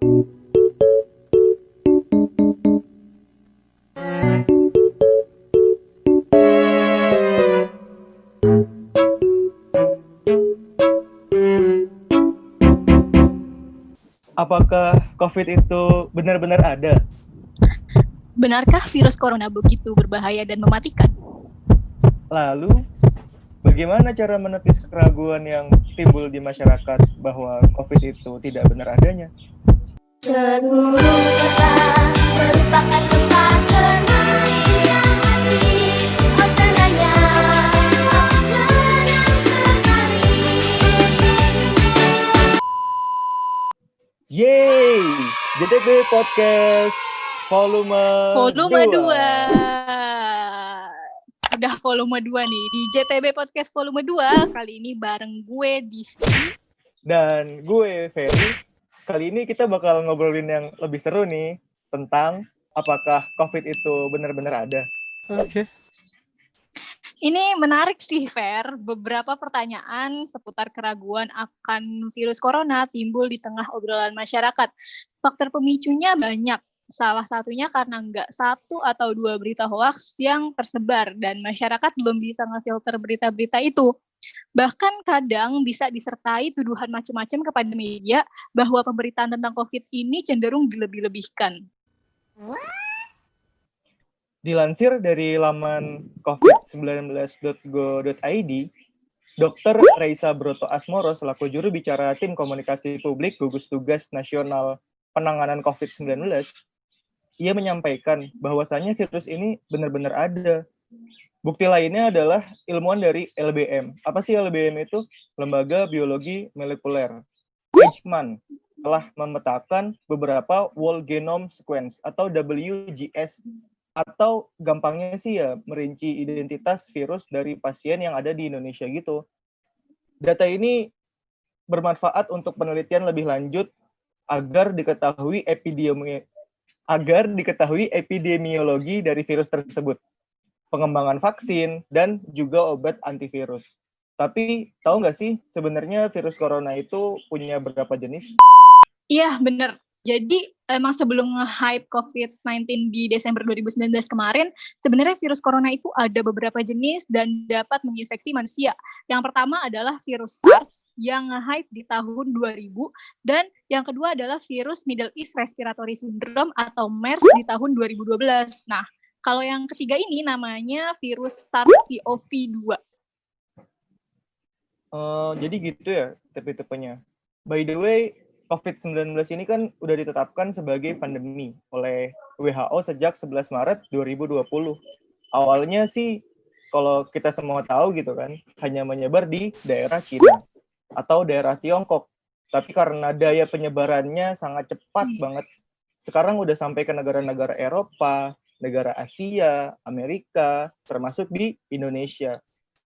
Apakah COVID itu benar-benar ada? Benarkah virus corona begitu berbahaya dan mematikan? Lalu, bagaimana cara menepis keraguan yang timbul di masyarakat bahwa COVID itu tidak benar adanya? Seluruh kata merupakan tempat bermain yang asik. Oh senangnya, oh senang sekali. Yeay! JTB Podcast volume 2. Udah volume 2 nih di JTB Podcast volume 2. Kali ini bareng gue Divi Dan gue Ferry. Kali ini kita bakal ngobrolin yang lebih seru nih tentang apakah COVID itu benar-benar ada. Oke. Ini menarik sih, Fer. Beberapa pertanyaan seputar keraguan akan virus corona timbul di tengah obrolan masyarakat. Faktor pemicunya banyak. Salah satunya karena nggak satu atau dua berita hoaks yang tersebar dan masyarakat belum bisa ngefilter berita-berita itu. Bahkan kadang bisa disertai tuduhan macam-macam kepada media bahwa pemberitaan tentang COVID ini cenderung dilebih-lebihkan. Dilansir dari laman covid19.go.id, Dr. Reisa Broto Asmoro selaku juru bicara tim komunikasi publik gugus tugas nasional penanganan COVID-19, ia menyampaikan bahwasannya virus ini benar-benar ada. Bukti lainnya adalah ilmuwan dari LBM. Apa sih LBM itu? Lembaga Biologi Molekuler. Eichmann telah memetakan beberapa whole genome sequence atau WGS, atau gampangnya sih ya merinci identitas virus dari pasien yang ada di Indonesia gitu. Data ini bermanfaat untuk penelitian lebih lanjut agar diketahui epidemiologi dari virus tersebut, pengembangan vaksin, dan juga obat antivirus. Tapi tahu nggak sih sebenarnya virus corona itu punya berapa jenis? Iya, benar. Jadi emang sebelum nge-hype COVID-19 di Desember 2019 kemarin, sebenarnya virus corona itu ada beberapa jenis dan dapat menginfeksi manusia. Yang pertama adalah virus SARS yang nge-hype di tahun 2000, dan yang kedua adalah virus Middle East Respiratory Syndrome atau MERS di tahun 2012. Nah, kalau yang ketiga ini namanya virus SARS-CoV-2. Jadi gitu ya tipe-tipenya. By the way, COVID-19 ini kan udah ditetapkan sebagai pandemi oleh WHO sejak 11 Maret 2020. Awalnya sih, kalau kita semua tahu gitu kan, hanya menyebar di daerah Cina atau daerah Tiongkok. Tapi karena daya penyebarannya sangat cepat banget, sekarang udah sampai ke negara-negara Eropa, negara Asia, Amerika, termasuk di Indonesia.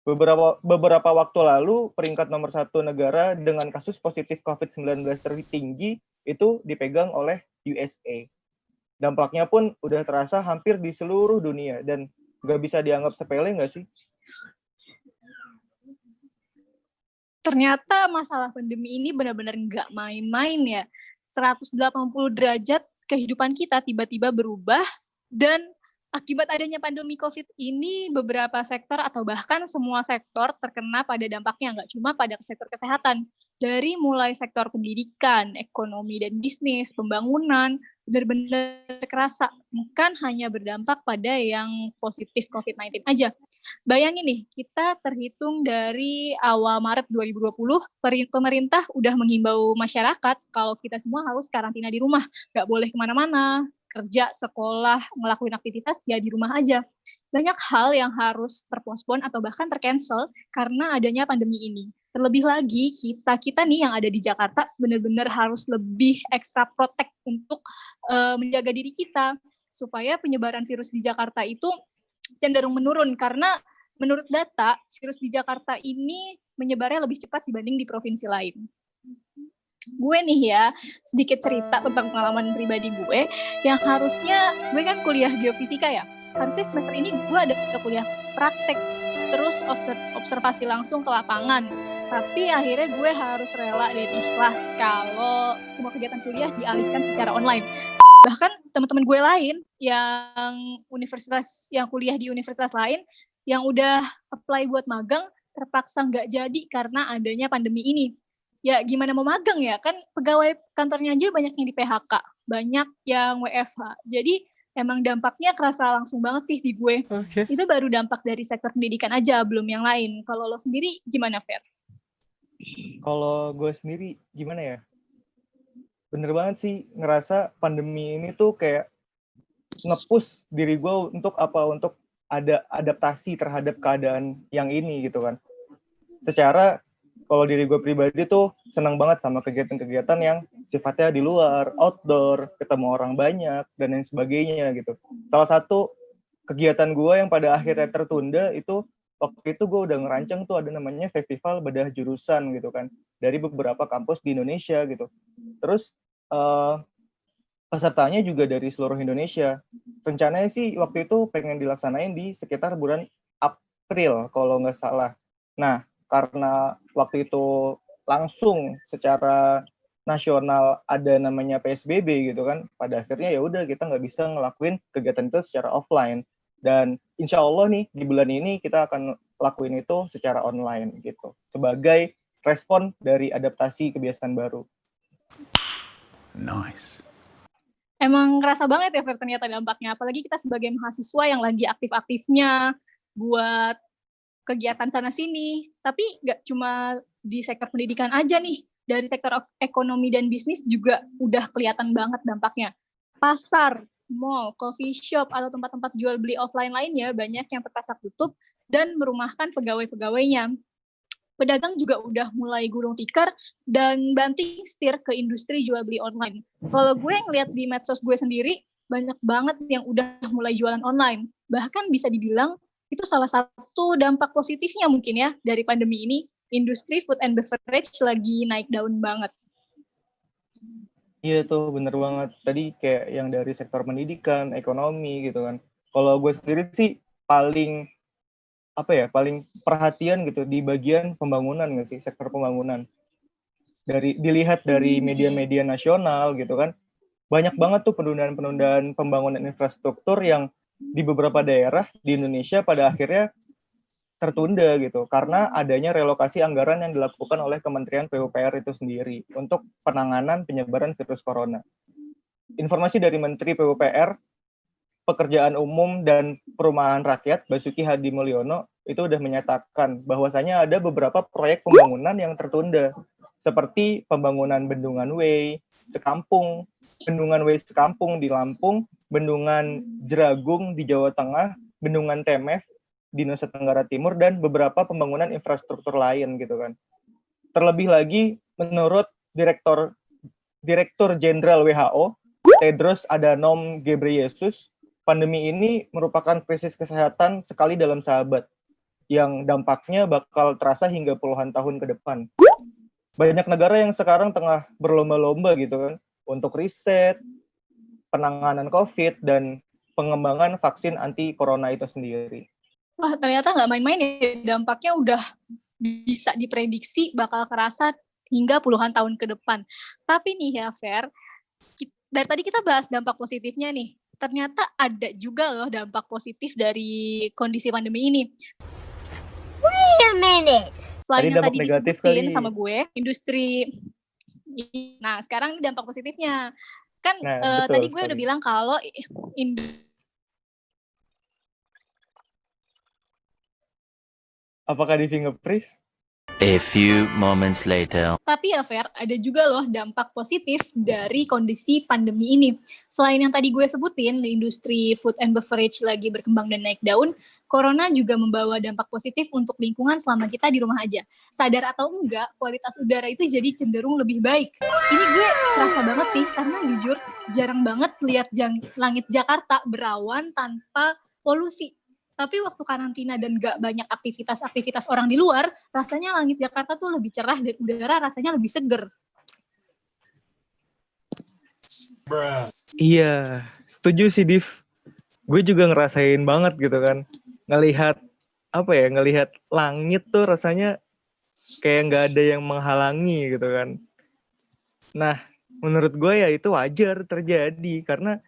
Beberapa waktu lalu, peringkat nomor 1 negara dengan kasus positif COVID-19 tertinggi itu dipegang oleh USA. Dampaknya pun udah terasa hampir di seluruh dunia, dan nggak bisa dianggap sepele nggak sih? Ternyata masalah pandemi ini benar-benar nggak main-main ya. 180 derajat kehidupan kita tiba-tiba berubah, dan akibat adanya pandemi COVID ini, beberapa sektor atau bahkan semua sektor terkena pada dampaknya, nggak cuma pada sektor kesehatan. Dari mulai sektor pendidikan, ekonomi dan bisnis, pembangunan, benar-benar terasa. Bukan hanya berdampak pada yang positif COVID-19 aja. Bayangin nih, kita terhitung dari awal Maret 2020, pemerintah udah menghimbau masyarakat kalau kita semua harus karantina di rumah, nggak boleh kemana-mana, kerja, sekolah, ngelakuin aktivitas ya di rumah aja. Banyak hal yang harus terpospon atau bahkan tercancel karena adanya pandemi ini. Terlebih lagi kita nih yang ada di Jakarta benar-benar harus lebih ekstra protect untuk menjaga diri kita supaya penyebaran virus di Jakarta itu cenderung menurun, karena menurut data virus di Jakarta ini menyebarnya lebih cepat dibanding di provinsi lain. Gue nih ya, sedikit cerita tentang pengalaman pribadi gue, yang harusnya gue kan kuliah geofisika ya, harusnya semester ini gue ada kuliah praktek, terus observasi langsung ke lapangan, Tapi akhirnya gue harus rela dan ikhlas kalau semua kegiatan kuliah dialihkan secara online. Bahkan teman-teman gue lain yang kuliah di universitas lain yang udah apply buat magang terpaksa nggak jadi karena adanya pandemi ini. Ya gimana mau magang ya, kan pegawai kantornya aja banyak yang di PHK, banyak yang WFH. Jadi emang dampaknya kerasa langsung banget sih di gue. Oke. Itu baru dampak dari sektor pendidikan aja, belum yang lain. Kalau lo sendiri gimana, Fer? Kalau gue sendiri gimana ya? Bener banget sih ngerasa pandemi ini tuh kayak nge-push diri gue untuk ada adaptasi terhadap keadaan yang ini gitu kan. Secara kalau diri gue pribadi tuh senang banget sama kegiatan-kegiatan yang sifatnya di luar, outdoor, ketemu orang banyak, dan lain sebagainya gitu. Salah satu kegiatan gue yang pada akhirnya tertunda itu, waktu itu gue udah ngerancang tuh ada namanya Festival Bedah Jurusan gitu kan, dari beberapa kampus di Indonesia gitu. Terus pesertanya juga dari seluruh Indonesia. Rencananya sih waktu itu pengen dilaksanain di sekitar bulan April kalau nggak salah. Nah, karena waktu itu langsung secara nasional ada namanya PSBB gitu kan, pada akhirnya ya udah kita nggak bisa ngelakuin kegiatan itu secara offline. Dan insya Allah nih di bulan ini kita akan lakuin itu secara online gitu, sebagai respon dari adaptasi kebiasaan baru. Nice. Emang ngerasa banget ya Fer ternyata dampaknya, apalagi kita sebagai mahasiswa yang lagi aktif-aktifnya buat kegiatan sana sini. Tapi nggak cuma di sektor pendidikan aja nih, dari sektor ekonomi dan bisnis juga udah kelihatan banget dampaknya. Pasar, mall, coffee shop, atau tempat-tempat jual beli offline lainnya banyak yang terpaksa tutup dan merumahkan pegawai-pegawainya. Pedagang juga udah mulai gulung tikar dan banting setir ke industri jual beli online. Kalau gue ngeliat di medsos gue sendiri, banyak banget yang udah mulai jualan online. Bahkan bisa dibilang itu salah satu dampak positifnya mungkin ya dari pandemi ini. Industri food and beverage lagi naik daun banget. Iya tuh bener banget. Tadi kayak yang dari sektor pendidikan, ekonomi gitu kan. Kalau gue sendiri sih paling perhatian gitu di bagian pembangunan nggak sih, sektor pembangunan. Dilihat dari media-media nasional gitu kan, banyak banget tuh penundaan pembangunan infrastruktur yang di beberapa daerah di Indonesia pada akhirnya tertunda gitu, karena adanya relokasi anggaran yang dilakukan oleh Kementerian PUPR itu sendiri untuk penanganan penyebaran virus corona. Informasi dari Menteri PUPR, Pekerjaan Umum dan Perumahan Rakyat, Basuki Hadi Mulyono, itu udah menyatakan bahwasanya ada beberapa proyek pembangunan yang tertunda, seperti pembangunan Bendungan Way Sekampung di Lampung, Bendungan Jeragung di Jawa Tengah, Bendungan Temef di Nusa Tenggara Timur, dan beberapa pembangunan infrastruktur lain gitu kan. Terlebih lagi, menurut Direktur Jenderal WHO, Tedros Adhanom Ghebreyesus, pandemi ini merupakan krisis kesehatan sekali dalam seabad, yang dampaknya bakal terasa hingga puluhan tahun ke depan. Banyak negara yang sekarang tengah berlomba-lomba gitu kan, untuk riset, penanganan COVID, dan pengembangan vaksin anti-corona itu sendiri. Wah, ternyata nggak main-main ya, dampaknya udah bisa diprediksi bakal kerasa hingga puluhan tahun ke depan. Tapi nih ya, Fer, dari tadi kita bahas dampak positifnya nih, ternyata ada juga loh dampak positif dari kondisi pandemi ini. Wait a minute. Selain yang dampak tadi negatif disebutin kali. sama gue, industri. Nah, sekarang dampak positifnya. Kan Nah, betul tadi gue sekali. udah bilang kalau Apakah di fingerprint? A few moments later. Tapi ya Fer, ada juga loh dampak positif dari kondisi pandemi ini. Selain yang tadi gue sebutin, industri food and beverage lagi berkembang dan naik daun, Corona juga membawa dampak positif untuk lingkungan selama kita di rumah aja. Sadar atau enggak, kualitas udara itu jadi cenderung lebih baik. Ini gue kerasa banget sih, karena jujur jarang banget lihat langit Jakarta berawan tanpa polusi. Tapi waktu karantina dan gak banyak aktivitas orang di luar, rasanya langit Jakarta tuh lebih cerah dan udara rasanya lebih seger. Iya, setuju sih Div. Gue juga ngerasain banget gitu kan. Ngelihat langit tuh rasanya kayak nggak ada yang menghalangi gitu kan. Nah, menurut gue ya itu wajar terjadi karena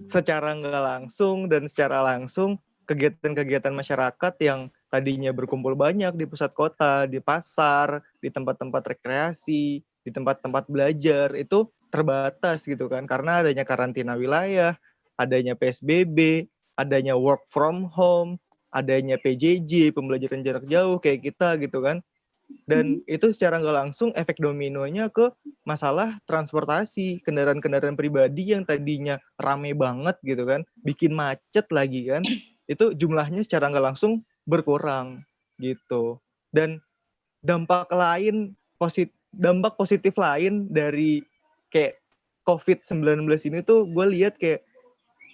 secara nggak langsung dan secara langsung kegiatan-kegiatan masyarakat yang tadinya berkumpul banyak di pusat kota, di pasar, di tempat-tempat rekreasi, di tempat-tempat belajar itu terbatas gitu kan karena adanya karantina wilayah, adanya PSBB, adanya work from home, adanya PJJ, pembelajaran jarak jauh kayak kita gitu kan. Dan itu secara nggak langsung efek dominonya ke masalah transportasi, kendaraan-kendaraan pribadi yang tadinya rame banget gitu kan, bikin macet lagi kan, itu jumlahnya secara nggak langsung berkurang gitu. Dan dampak positif lain dari kayak COVID-19 ini tuh gue lihat kayak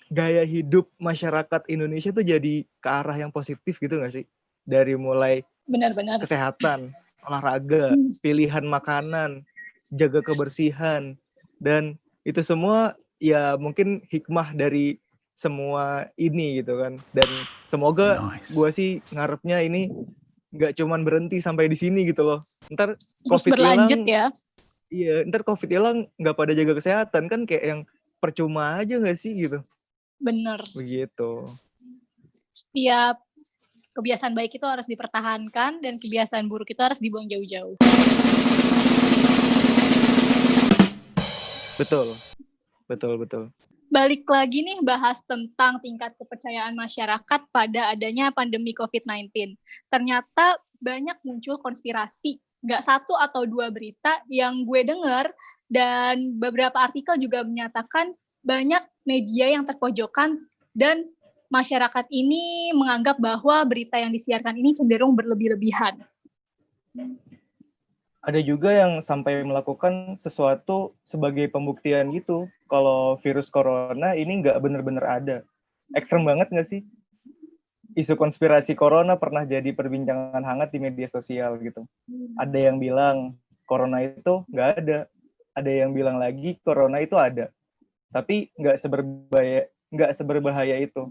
gaya hidup masyarakat Indonesia tuh jadi ke arah yang positif gitu nggak sih? Dari mulai Benar-benar. kesehatan, olahraga, pilihan makanan, jaga kebersihan, dan itu semua ya mungkin hikmah dari semua ini gitu kan. Dan semoga gue sih ngarepnya ini nggak cuman berhenti sampai di sini gitu loh. Ntar Terus COVID berlanjut hilang, ya. iya, ntar COVID hilang nggak pada jaga kesehatan kan kayak yang percuma aja nggak sih gitu. Bener. Begitu. Setiap kebiasaan baik itu harus dipertahankan dan kebiasaan buruk itu harus dibuang jauh-jauh. Betul. Balik lagi nih bahas tentang tingkat kepercayaan masyarakat pada adanya pandemi COVID-19. Ternyata banyak muncul konspirasi. Nggak satu atau dua berita yang gue dengar dan beberapa artikel juga menyatakan banyak media yang terpojokan dan masyarakat ini menganggap bahwa berita yang disiarkan ini cenderung berlebih-lebihan. Ada juga yang sampai melakukan sesuatu sebagai pembuktian gitu kalau virus corona ini nggak benar-benar ada. Ekstrem banget nggak sih? Isu konspirasi corona pernah jadi perbincangan hangat di media sosial gitu. Ada yang bilang corona itu nggak ada. Ada yang bilang lagi corona itu ada. Tapi nggak seberbahaya itu.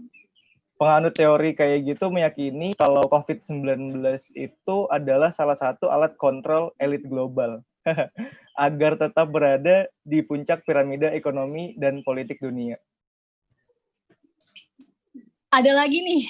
Penganut teori kayak gitu meyakini kalau COVID-19 itu adalah salah satu alat kontrol elit global agar tetap berada di puncak piramida ekonomi dan politik dunia. Ada lagi nih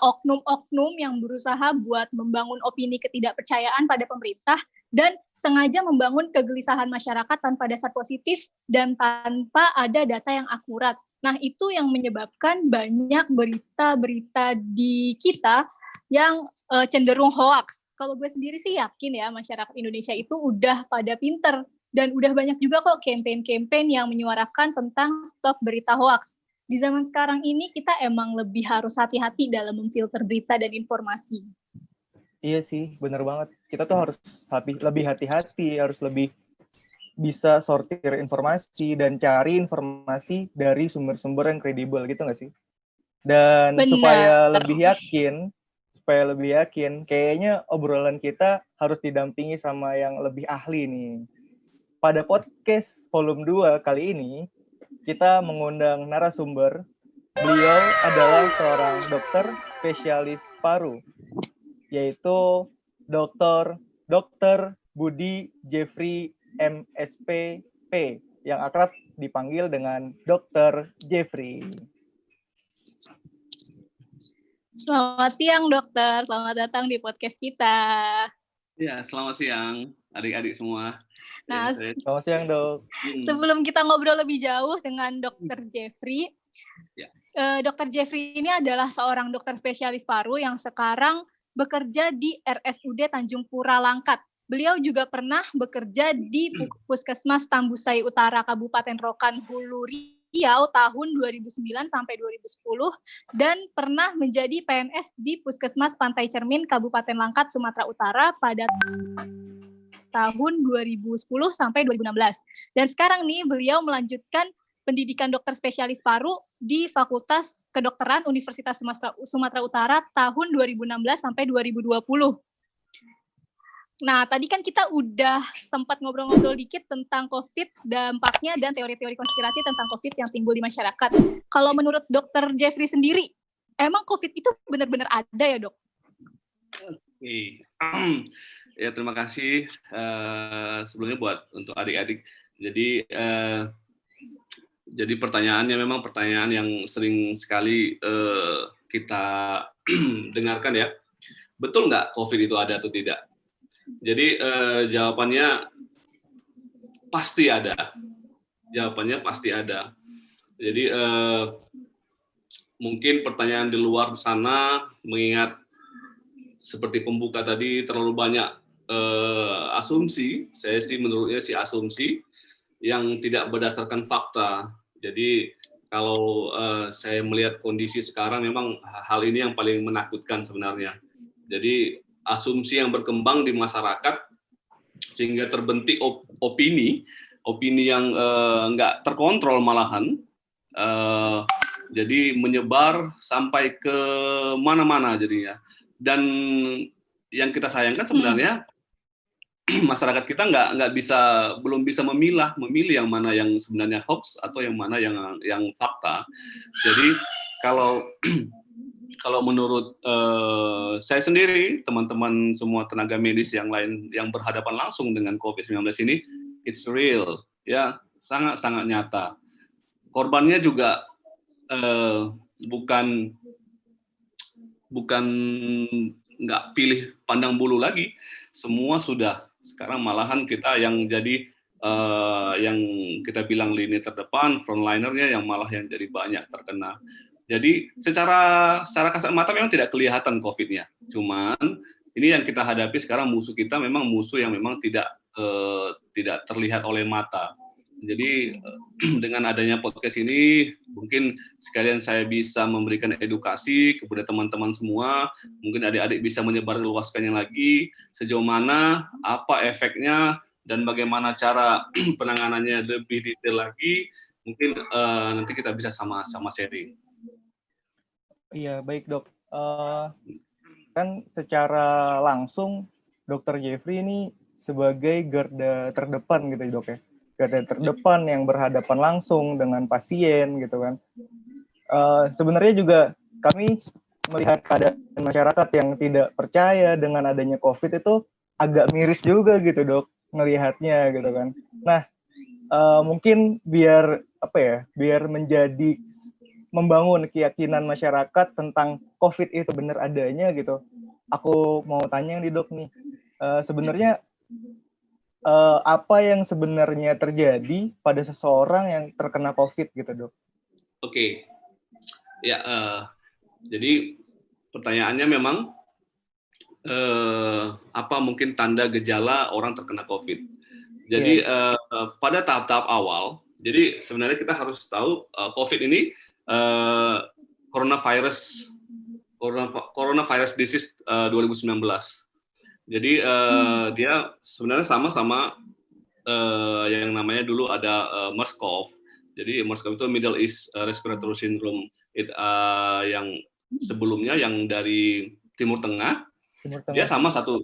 oknum-oknum yang berusaha buat membangun opini ketidakpercayaan pada pemerintah dan sengaja membangun kegelisahan masyarakat tanpa dasar positif dan tanpa ada data yang akurat. Nah, itu yang menyebabkan banyak berita-berita di kita yang cenderung hoax. Kalau gue sendiri sih yakin ya masyarakat Indonesia itu udah pada pinter dan udah banyak juga kok campaign-campaign yang menyuarakan tentang stop berita hoax. Di zaman sekarang ini kita emang lebih harus hati-hati dalam memfilter berita dan informasi. Iya sih, benar banget. Kita tuh harus lebih hati-hati, harus lebih bisa sortir informasi dan cari informasi dari sumber-sumber yang kredibel gitu nggak sih? Dan Benar. supaya lebih yakin, kayaknya obrolan kita harus didampingi sama yang lebih ahli nih. Pada podcast volume 2 kali ini, kita mengundang narasumber. Beliau adalah seorang dokter spesialis paru, yaitu Dr. Budi Jeffrey MSPP, yang akrab dipanggil dengan Dr. Jeffrey. Selamat siang, dokter. Selamat datang di podcast kita. Ya, selamat siang adik-adik semua. Nah, selamat siang, Dok. Sebelum kita ngobrol lebih jauh dengan Dr. Jeffrey, Dr. Jeffrey ini adalah seorang dokter spesialis paru yang sekarang bekerja di RSUD Tanjung Pura Langkat. Beliau juga pernah bekerja di Puskesmas Tambusai Utara Kabupaten Rokan Hulu Riau tahun 2009 sampai 2010 dan pernah menjadi PNS di Puskesmas Pantai Cermin Kabupaten Langkat Sumatera Utara pada tahun 2010 sampai 2016. Dan sekarang nih beliau melanjutkan pendidikan dokter spesialis paru di Fakultas Kedokteran Universitas Sumatera Utara tahun 2016 sampai 2020. Nah, tadi kan kita udah sempat ngobrol-ngobrol dikit tentang COVID, dampaknya, dan teori-teori konspirasi tentang COVID yang timbul di masyarakat. Kalau menurut Dr. Jeffrey sendiri, emang COVID itu benar-benar ada ya, Dok? Oke. Ya, terima kasih sebelumnya untuk adik-adik. Jadi pertanyaannya memang pertanyaan yang sering sekali kita dengarkan ya. Betul nggak COVID itu ada atau tidak? Jadi jawabannya pasti ada. Jawabannya pasti ada. Jadi mungkin pertanyaan di luar sana, mengingat seperti pembuka tadi terlalu banyak asumsi, saya sih menurutnya asumsi yang tidak berdasarkan fakta. Jadi kalau saya melihat kondisi sekarang memang hal ini yang paling menakutkan sebenarnya. Jadi asumsi yang berkembang di masyarakat sehingga terbentuk opini yang nggak terkontrol malahan. Jadi menyebar sampai ke mana-mana jadinya. Dan yang kita sayangkan sebenarnya masyarakat kita belum bisa memilih yang mana yang sebenarnya hoax atau yang mana yang fakta. Jadi kalau menurut saya sendiri, teman-teman semua tenaga medis yang lain yang berhadapan langsung dengan COVID-19 ini, it's real, ya, sangat-sangat nyata. Korbannya juga bukan nggak pilih pandang bulu lagi, semua sudah. Sekarang malahan kita yang jadi yang kita bilang lini terdepan, frontlinernya yang malah yang jadi banyak terkena. Jadi secara kasat mata memang tidak kelihatan COVID-nya. Cuman ini yang kita hadapi sekarang, musuh kita memang musuh yang memang tidak terlihat oleh mata. Jadi dengan adanya podcast ini, mungkin sekalian saya bisa memberikan edukasi kepada teman-teman semua, mungkin adik-adik bisa menyebarluaskannya lagi, sejauh mana, apa efeknya, dan bagaimana cara penanganannya lebih detail lagi, mungkin nanti kita bisa sama-sama sharing. Iya, baik dok. Kan secara langsung, Dr. Jeffrey ini sebagai garda terdepan gitu dok ya. Garda terdepan yang berhadapan langsung dengan pasien gitu kan. Sebenarnya juga kami melihat keadaan masyarakat yang tidak percaya dengan adanya COVID itu agak miris juga gitu dok melihatnya gitu kan. Nah mungkin biar menjadi membangun keyakinan masyarakat tentang COVID itu benar adanya gitu. Aku mau tanya nih dok nih, sebenarnya apa yang sebenarnya terjadi pada seseorang yang terkena COVID gitu dok? Oke, ya jadi pertanyaannya memang apa mungkin tanda gejala orang terkena COVID? Jadi pada tahap-tahap awal, jadi sebenarnya kita harus tahu COVID ini coronavirus disease 2019. Jadi dia sebenarnya sama yang namanya dulu ada MERS-CoV. Jadi MERS-CoV itu Middle East Respiratory Syndrome yang sebelumnya yang dari Timur Tengah. Dia sama satu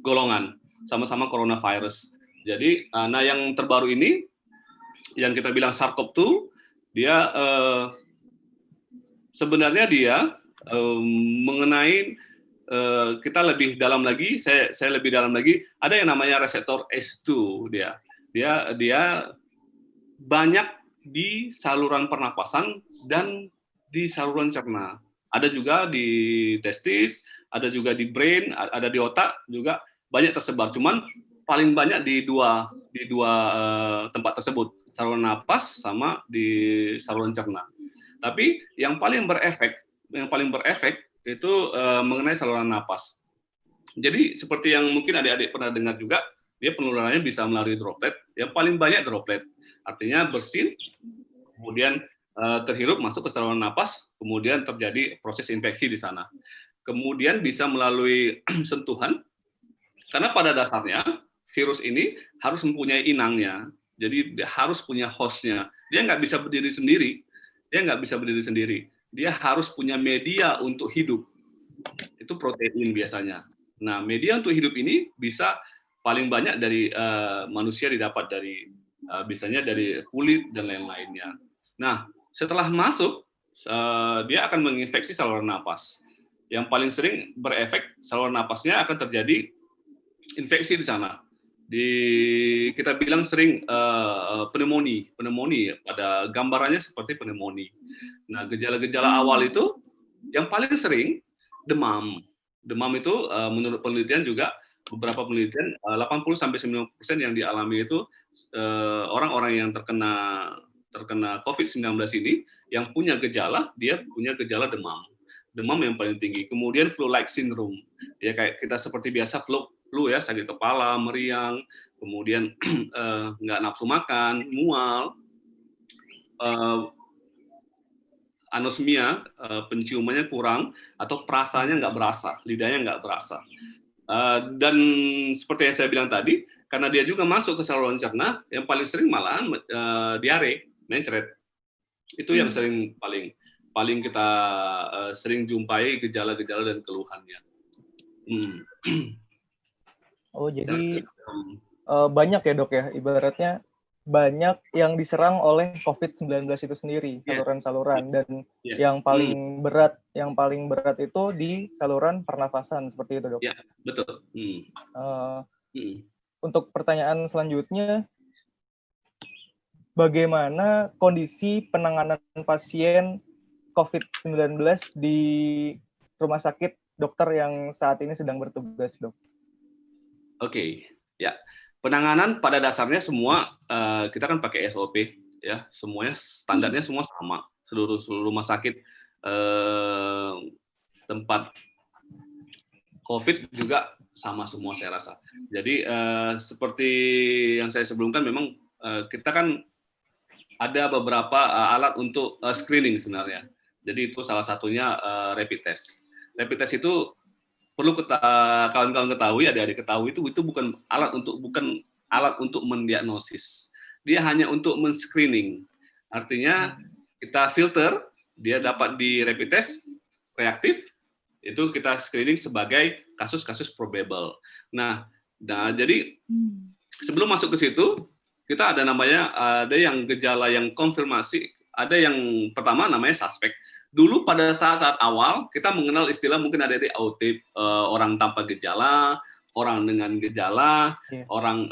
golongan, sama-sama coronavirus. Jadi nah yang terbaru ini yang kita bilang SARS-CoV-2, dia sebenarnya dia mengenai kita lebih dalam lagi, saya lebih dalam lagi, ada yang namanya reseptor S2 dia banyak di saluran pernapasan dan di saluran cerna. Ada juga di testis, ada juga di brain, ada di otak juga banyak tersebar. Cuman paling banyak di dua tempat tersebut, saluran napas sama di saluran cerna. Tapi yang paling berefek itu mengenai saluran napas. Jadi seperti yang mungkin adik-adik pernah dengar juga, dia penularannya bisa melalui droplet. Yang paling banyak droplet, artinya bersin, kemudian terhirup masuk ke saluran napas, kemudian terjadi proses infeksi di sana. Kemudian bisa melalui sentuhan, karena pada dasarnya virus ini harus mempunyai inangnya, jadi dia harus punya hostnya. Dia nggak bisa berdiri sendiri. Dia harus punya media untuk hidup. Itu protein biasanya. Nah, media untuk hidup ini bisa paling banyak dari manusia didapat dari biasanya dari kulit dan lain-lainnya. Nah, setelah masuk, dia akan menginfeksi saluran napas. Yang paling sering berefek saluran napasnya akan terjadi infeksi di sana. Kita bilang sering pneumonia pada gambarannya seperti pneumonia. Nah, gejala-gejala awal itu yang paling sering demam. Demam itu menurut penelitian juga beberapa penelitian 80-90% yang dialami itu orang-orang yang terkena COVID-19 ini yang punya gejala, dia punya gejala demam. Demam yang paling tinggi. Kemudian flu-like syndrome. Ya kayak kita seperti biasa flu ya, sakit kepala, meriang, kemudian nggak nafsu makan, mual, anosmia, penciumannya kurang, atau perasanya nggak berasa, lidahnya nggak berasa. Dan seperti yang saya bilang tadi, karena dia juga masuk ke saluran cerna, yang paling sering malahan diare, mencret. Itu yang paling kita sering jumpai gejala-gejala dan keluhannya. Oh, jadi banyak ya dok ya, ibaratnya banyak yang diserang oleh COVID-19 itu sendiri, saluran-saluran, dan yang paling berat itu di saluran pernafasan, seperti itu dok. Ya, betul. Untuk pertanyaan selanjutnya, bagaimana kondisi penanganan pasien COVID-19 di rumah sakit dokter yang saat ini sedang bertugas, dok? Oke, ya. Penanganan pada dasarnya semua kita kan pakai SOP, ya. Semuanya standarnya semua sama. Seluruh rumah sakit tempat COVID juga sama semua saya rasa. Jadi seperti yang saya sebelumkan, memang kita kan ada beberapa alat untuk screening sebenarnya. Jadi itu salah satunya rapid test. Rapid test itu perlu kawan-kawan ketahui, adik-adik ketahui, itu bukan alat untuk mendiagnosis. Dia hanya untuk men-screening. Artinya kita filter, dia dapat di rapid test reaktif, itu kita screening sebagai kasus-kasus probable. Nah, jadi sebelum masuk ke situ, kita ada yang gejala yang konfirmasi, ada yang pertama namanya suspek. Dulu pada saat-saat awal, kita mengenal istilah, mungkin ada di OTIP, orang tanpa gejala, orang dengan gejala, orang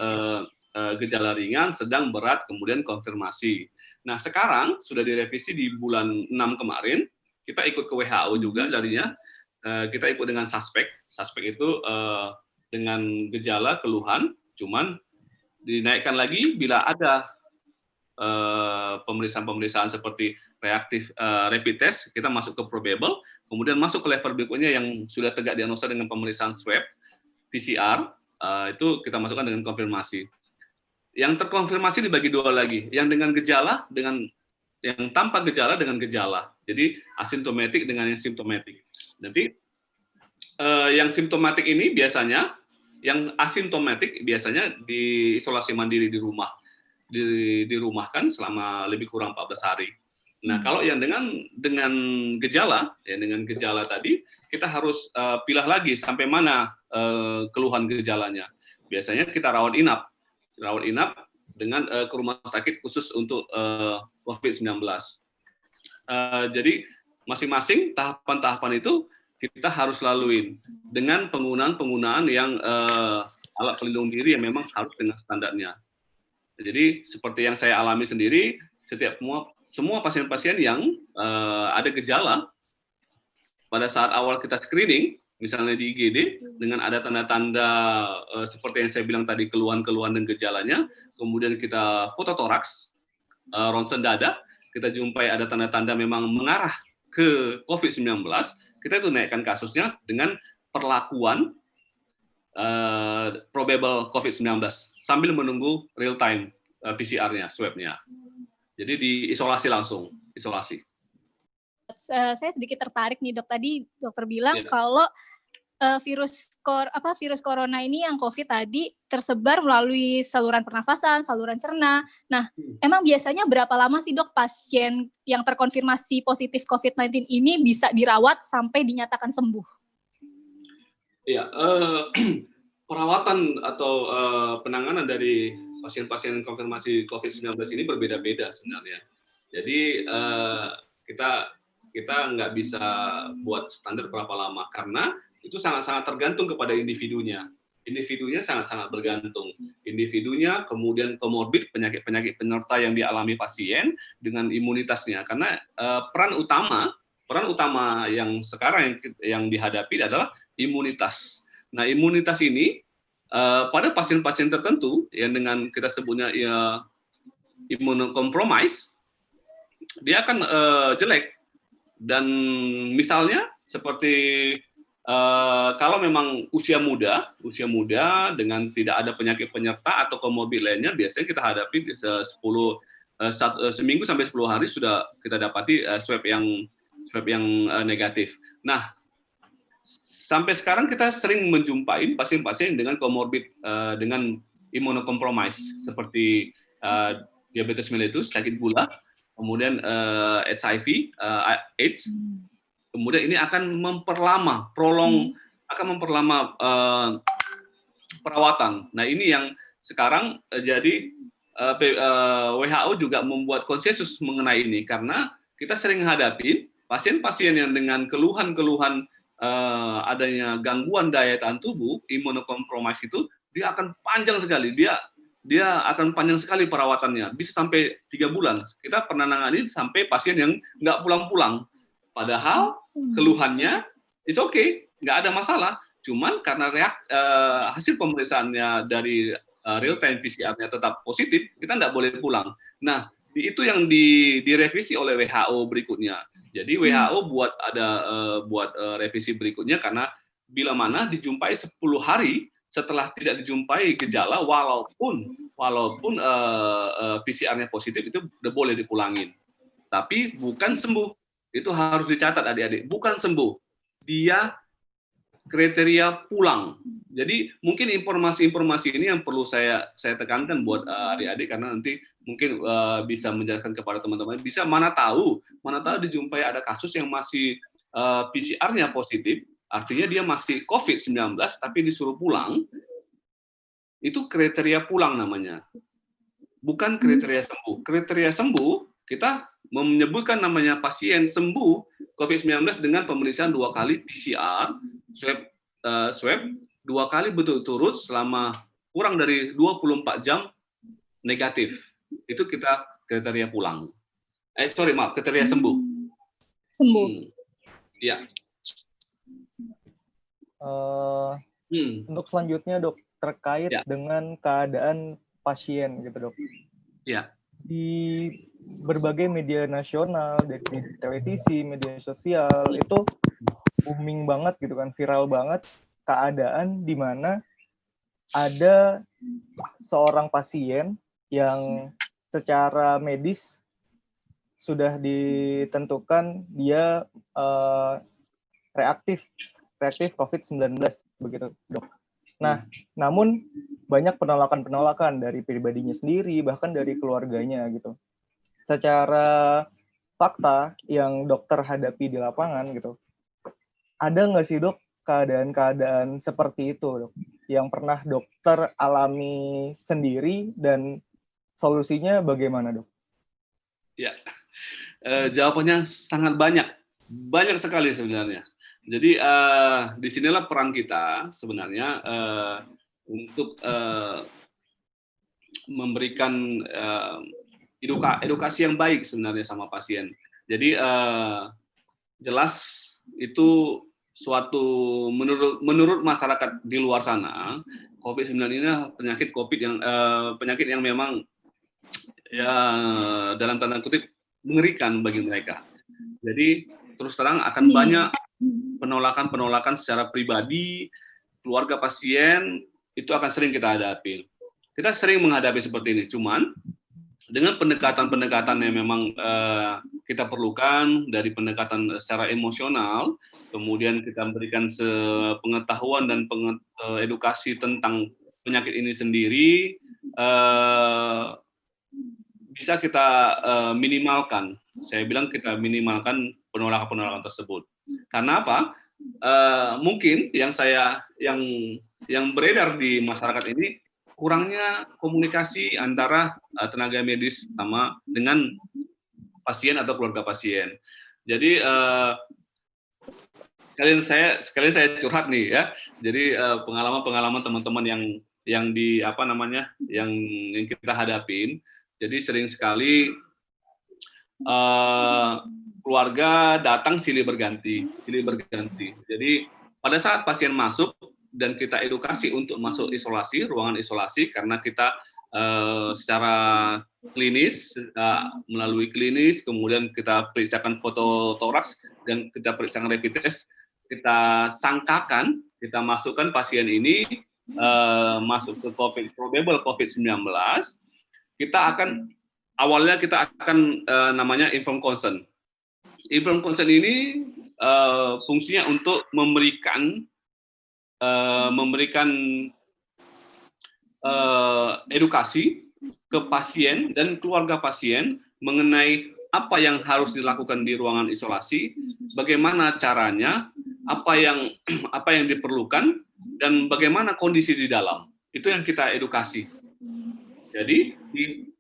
gejala ringan, sedang, berat, kemudian konfirmasi. Nah, sekarang sudah direvisi di bulan 6 kemarin, kita ikut ke WHO juga jadinya, kita ikut dengan suspek. Suspek itu dengan gejala, keluhan, cuman dinaikkan lagi bila ada pemeriksaan seperti reaktif rapid test, kita masuk ke probable, kemudian masuk ke level berikutnya yang sudah tegak diagnosa dengan pemeriksaan swab, PCR, itu kita masukkan dengan konfirmasi. Yang terkonfirmasi dibagi dua lagi, yang dengan gejala, dengan yang tanpa gejala dengan gejala. Jadi asimptomatik dengan yang simptomatik. Nanti yang simptomatik ini biasanya, yang asimptomatik biasanya diisolasi mandiri di rumah. Dirumahkan selama lebih kurang 14 hari. Nah, kalau yang dengan gejala, ya dengan gejala tadi, kita harus pilah lagi sampai mana keluhan gejalanya. Biasanya kita rawat inap dengan ke rumah sakit khusus untuk COVID-19. Jadi masing-masing tahapan-tahapan itu kita harus laluin dengan penggunaan yang alat pelindung diri yang memang harus dengan standarnya. Jadi seperti yang saya alami sendiri, semua pasien-pasien yang ada gejala pada saat awal kita screening, misalnya di IGD, dengan ada tanda-tanda seperti yang saya bilang tadi, keluhan-keluhan dan gejalanya, kemudian kita fototoraks, ronsen dada, kita jumpai ada tanda-tanda memang mengarah ke COVID-19, kita itu naikkan kasusnya dengan perlakuan probable COVID-19 sambil menunggu real time PCR-nya, swab-nya. Jadi diisolasi langsung, isolasi. Saya sedikit tertarik nih dok, tadi dokter bilang kalau virus corona ini yang COVID tadi tersebar melalui saluran pernafasan, saluran cerna. Nah, emang biasanya berapa lama sih dok pasien yang terkonfirmasi positif COVID-19 ini bisa dirawat sampai dinyatakan sembuh? Ya, perawatan atau penanganan dari pasien-pasien konfirmasi COVID-19 ini berbeda-beda sebenarnya. Jadi kita nggak bisa buat standar berapa lama karena itu sangat-sangat tergantung kepada individunya. Individunya sangat-sangat bergantung. Individunya, kemudian komorbid, penyakit-penyakit penyerta yang dialami pasien dengan imunitasnya. Karena peran utama yang sekarang yang dihadapi adalah imunitas. Nah, imunitas ini pada pasien-pasien tertentu yang dengan kita sebutnya immunocompromised, dia akan jelek. Dan misalnya seperti kalau memang usia muda dengan tidak ada penyakit penyerta atau komorbid lainnya, biasanya kita hadapi seminggu sampai 10 hari sudah kita dapati swab yang negatif. Nah, sampai sekarang kita sering menjumpai pasien-pasien dengan komorbid dengan immunocompromised seperti diabetes mellitus, sakit gula, kemudian HIV, AIDS. Kemudian ini akan memperlama perawatan. Nah, ini yang sekarang jadi WHO juga membuat konsensus mengenai ini karena kita sering menghadapi pasien-pasien yang dengan keluhan-keluhan adanya gangguan daya tahan tubuh, immunocompromised itu dia akan panjang sekali. Dia akan panjang sekali perawatannya, bisa sampai 3 bulan. Kita pernah nangani sampai pasien yang nggak pulang-pulang. Padahal keluhannya is okay, nggak ada masalah. Cuman karena hasil pemeriksaannya dari real time PCR-nya tetap positif, kita nggak boleh pulang. Nah, itu yang direvisi oleh WHO berikutnya. Jadi WHO buat revisi berikutnya karena bila mana dijumpai 10 hari setelah tidak dijumpai gejala walaupun PCR-nya positif itu udah boleh dipulangin. Tapi bukan sembuh. Itu harus dicatat adik-adik, bukan sembuh. Dia kriteria pulang. Jadi mungkin informasi-informasi ini yang perlu saya tekankan buat adik-adik karena nanti mungkin bisa menjelaskan kepada teman-teman. Bisa mana tahu dijumpai ada kasus yang masih PCR-nya positif, artinya dia masih COVID-19 tapi disuruh pulang. Itu kriteria pulang namanya. Bukan kriteria sembuh. Kriteria sembuh kita menyebutkan namanya pasien sembuh COVID-19 dengan pemeriksaan 2 kali PCR, swab 2 kali berturut-turut selama kurang dari 24 jam negatif. Itu kita kriteria pulang. Kriteria sembuh. Sembuh. Ya. Untuk selanjutnya dok, terkait dengan keadaan pasien gitu dok. Ya. Di berbagai media nasional, dari televisi, media sosial, itu booming banget gitu kan, viral banget keadaan di mana ada seorang pasien yang secara medis sudah ditentukan dia reaktif COVID-19 begitu dok. Nah, namun banyak penolakan dari pribadinya sendiri, bahkan dari keluarganya gitu. Secara fakta yang dokter hadapi di lapangan gitu, ada nggak sih dok keadaan-keadaan seperti itu dok, yang pernah dokter alami sendiri dan solusinya bagaimana dok? Ya, jawabannya sangat banyak sekali sebenarnya. Jadi disinilah peran kita sebenarnya untuk memberikan edukasi yang baik sebenarnya sama pasien. Jadi jelas itu suatu menurut masyarakat di luar sana, COVID-19 ini penyakit yang memang ya dalam tanda kutip mengerikan bagi mereka. Jadi terus terang akan banyak penolakan secara pribadi, keluarga pasien, itu akan sering kita hadapi. Kita sering menghadapi seperti ini, cuman dengan pendekatan-pendekatan yang memang kita perlukan, dari pendekatan secara emosional, kemudian kita memberikan pengetahuan dan edukasi tentang penyakit ini sendiri, bisa kita minimalkan. Saya bilang kita minimalkan penolakan-penolakan tersebut. Karena apa? Mungkin yang beredar di masyarakat ini kurangnya komunikasi antara tenaga medis sama dengan pasien atau keluarga pasien. Jadi sekalian saya curhat nih ya. Jadi pengalaman-pengalaman teman-teman yang di apa namanya yang kita hadapin. Jadi sering sekali keluarga datang silih berganti. Jadi pada saat pasien masuk dan kita edukasi untuk masuk isolasi, ruangan isolasi, karena kita secara klinis, melalui klinis, kemudian kita periksakan foto toraks dan kita periksakan rapid test, kita sangkakan, kita masukkan pasien ini masuk ke probable COVID-19, awalnya kita akan namanya informed consent. Informed consent ini fungsinya untuk memberikan edukasi ke pasien dan keluarga pasien mengenai apa yang harus dilakukan di ruangan isolasi, bagaimana caranya, apa yang diperlukan, dan bagaimana kondisi di dalam. Itu yang kita edukasi. Jadi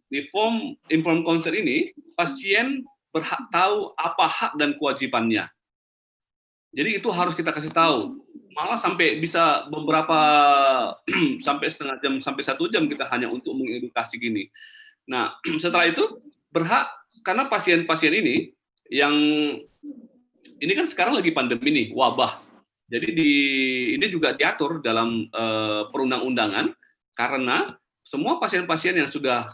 di form informed consent ini, pasien berhak tahu apa hak dan kewajibannya. Jadi itu harus kita kasih tahu. Malah sampai bisa beberapa sampai setengah jam sampai 1 jam kita hanya untuk mengedukasi gini. Nah, setelah itu berhak, karena pasien-pasien ini ini kan sekarang lagi pandemi nih, wabah. Jadi ini juga diatur dalam perundang-undangan, karena semua pasien-pasien yang sudah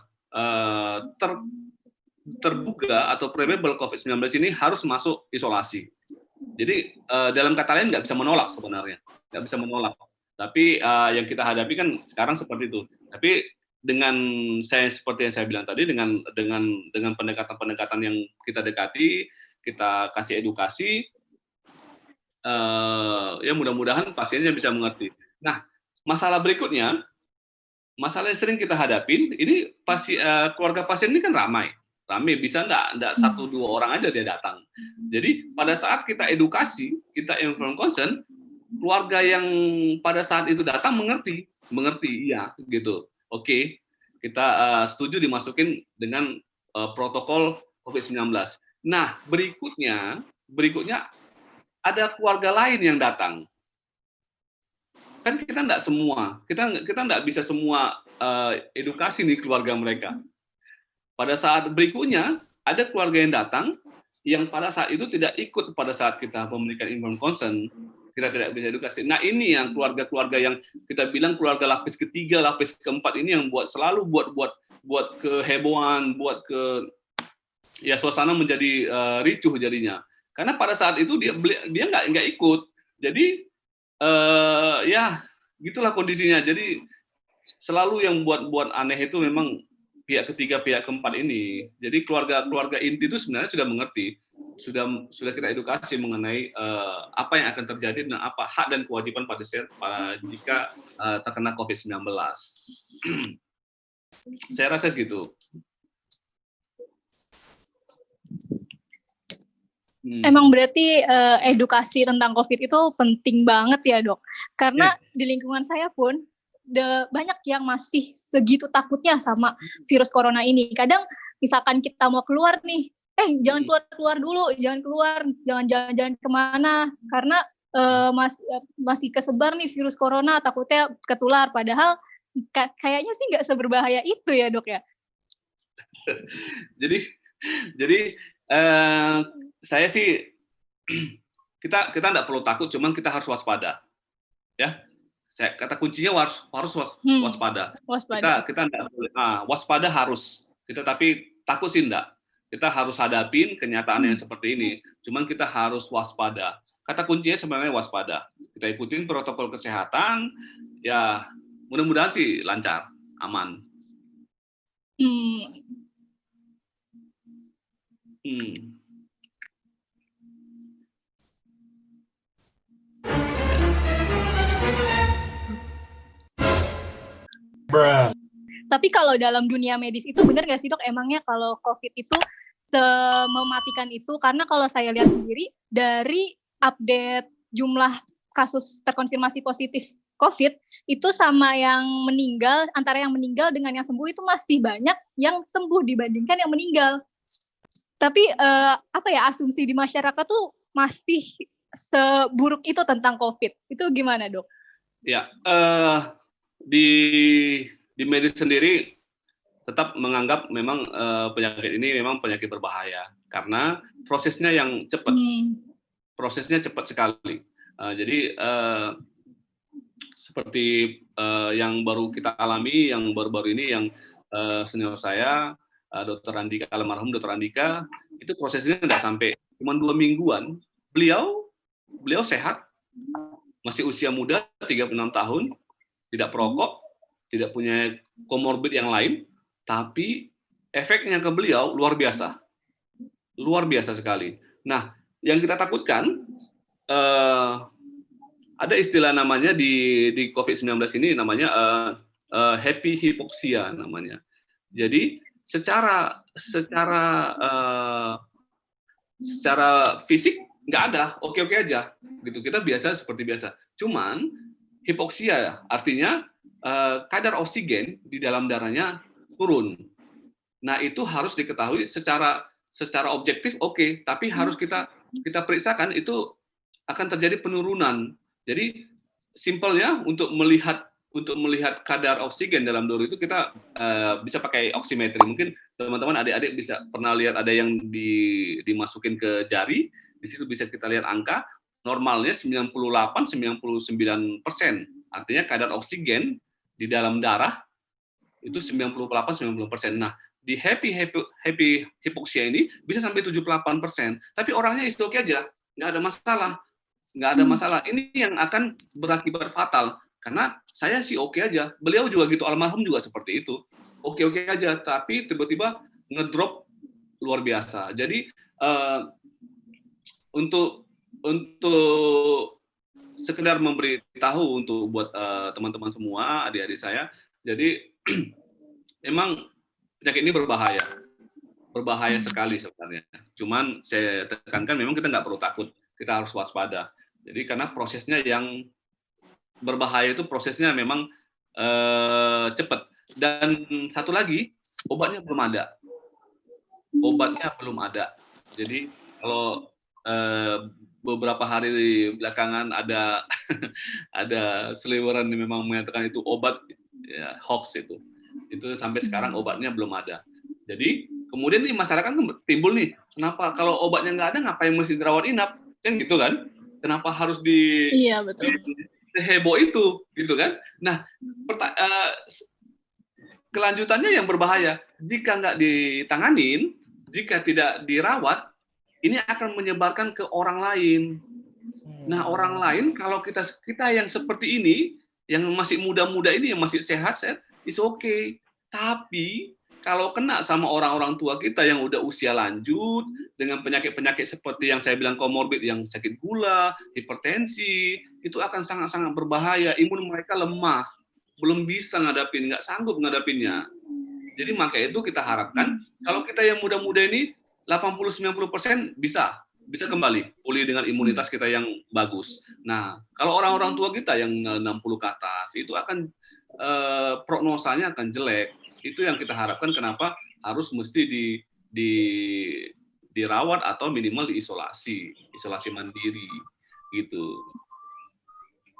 terduga atau probable COVID-19 ini harus masuk isolasi. Jadi dalam kata lain nggak bisa menolak sebenarnya, nggak bisa menolak. Tapi yang kita hadapi kan sekarang seperti itu. Tapi dengan seperti yang saya bilang tadi, dengan pendekatan-pendekatan yang kita dekati, kita kasih edukasi, ya mudah-mudahan pasiennya bisa mengerti. Nah, masalah berikutnya, masalah yang sering kita hadapin, ini keluarga pasien ini kan ramai, bisa enggak 1-2 orang aja dia datang. Jadi pada saat kita edukasi, kita informed consent, keluarga yang pada saat itu datang mengerti, iya gitu. Oke, kita setuju dimasukin dengan protokol COVID-19. Nah, berikutnya ada keluarga lain yang datang. Kan kita enggak semua, kita enggak bisa semua edukasi nih keluarga mereka. Pada saat berikutnya, ada keluarga yang datang, yang pada saat itu tidak ikut pada saat kita memberikan informed consent, kita tidak bisa edukasi. Nah, ini yang keluarga-keluarga yang kita bilang keluarga lapis ketiga, lapis keempat ini yang selalu buat kehebohan, ya suasana menjadi ricuh jadinya. Karena pada saat itu dia nggak ikut. Jadi ya gitulah kondisinya. Jadi selalu yang buat aneh itu memang pihak ketiga, pihak keempat ini. Jadi keluarga inti itu sebenarnya sudah mengerti, sudah kita edukasi mengenai apa yang akan terjadi dan apa hak dan kewajiban jika terkena COVID-19. Saya rasa gitu. Emang berarti edukasi tentang COVID itu penting banget ya, Dok. Karena di lingkungan saya pun banyak yang masih segitu takutnya sama virus corona ini. Kadang misalkan kita mau keluar nih, jangan keluar dulu, jangan jalan-jalan kemana, karena masih kesebar nih virus corona, takutnya ketular. Padahal kayaknya sih nggak seberbahaya itu ya, Dok ya. Jadi saya sih kita nggak perlu takut, cuman kita harus waspada, ya. Kata kuncinya harus waspada. Kita nggak boleh waspada harus. Tapi takut sih enggak. Kita harus hadapin kenyataan yang seperti ini. Cuman kita harus waspada. Kata kuncinya sebenarnya waspada. Kita ikutin protokol kesehatan, ya mudah-mudahan sih lancar, aman. Tapi kalau dalam dunia medis itu benar nggak sih, Dok? Emangnya kalau COVID itu mematikan itu? Karena kalau saya lihat sendiri dari update jumlah kasus terkonfirmasi positif COVID itu sama yang meninggal, antara yang meninggal dengan yang sembuh itu masih banyak yang sembuh dibandingkan yang meninggal. Tapi apa ya, asumsi di masyarakat tuh masih seburuk itu tentang COVID. Itu gimana, Dok? Ya, di medis sendiri tetap menganggap memang penyakit ini memang penyakit berbahaya karena prosesnya yang cepat, prosesnya cepat sekali. Jadi seperti yang baru kita alami, yang baru-baru ini, yang senior saya, Dr. Andika, almarhum Dr. Andika, itu prosesnya tidak sampai cuma 2 mingguan. Beliau sehat, masih usia muda, 36 tahun, tidak perokok, tidak punya komorbid yang lain, tapi efeknya ke beliau luar biasa sekali. Nah, yang kita takutkan, ada istilah namanya di COVID-19 ini namanya happy hypoxia namanya. Jadi secara fisik nggak ada, oke-oke aja, gitu. Kita biasa seperti biasa. Cuman hipoksia artinya kadar oksigen di dalam darahnya turun. Nah, itu harus diketahui secara objektif, oke, tapi harus kita periksakan itu akan terjadi penurunan. Jadi simpelnya untuk melihat kadar oksigen dalam darah itu kita bisa pakai oximetry. Mungkin teman-teman adik-adik bisa pernah lihat ada yang dimasukin ke jari, di situ bisa kita lihat angka normalnya 98-99%. Artinya kadar oksigen di dalam darah itu 98-90%. Nah, di happy hypoxia ini bisa sampai 78%. Tapi orangnya oke aja, nggak ada masalah. Ini yang akan berakibat fatal. Karena saya sih oke aja. Beliau juga gitu, almarhum juga seperti itu. Oke-oke aja, tapi tiba-tiba ngedrop luar biasa. Jadi untuk sekedar memberitahu untuk buat teman-teman semua, adik-adik saya, jadi emang penyakit ini berbahaya sekali sebenarnya. Cuman saya tekankan memang kita nggak perlu takut, kita harus waspada. Jadi karena prosesnya yang berbahaya itu prosesnya memang cepat. Dan satu lagi, obatnya belum ada. Jadi kalau beberapa hari belakangan ada seliweran yang memang mengatakan itu obat, ya, hoax itu sampai sekarang obatnya belum ada. Jadi kemudian nih masyarakat timbul nih, kenapa kalau obatnya nggak ada ngapain mesti dirawat inap, kan gitu kan? Kenapa harus Iya, betul. Heboh itu, gitu kan? Nah, kelanjutannya yang berbahaya, jika nggak ditanganin, jika tidak dirawat, ini akan menyebarkan ke orang lain. Nah, orang lain kalau kita yang seperti ini, yang masih muda-muda ini, yang masih sehat, is okay. Tapi kalau kena sama orang-orang tua kita yang udah usia lanjut dengan penyakit-penyakit seperti yang saya bilang komorbid, yang sakit gula, hipertensi, itu akan sangat-sangat berbahaya. Imun mereka lemah, belum bisa nggak sanggup ngadapinnya. Jadi maka itu kita harapkan kalau kita yang muda-muda ini 80-90% bisa kembali pulih dengan imunitas kita yang bagus. Nah, kalau orang-orang tua kita yang 60 ke atas itu akan prognosanya akan jelek. Itu yang kita harapkan, kenapa harus mesti dirawat atau minimal diisolasi mandiri gitu.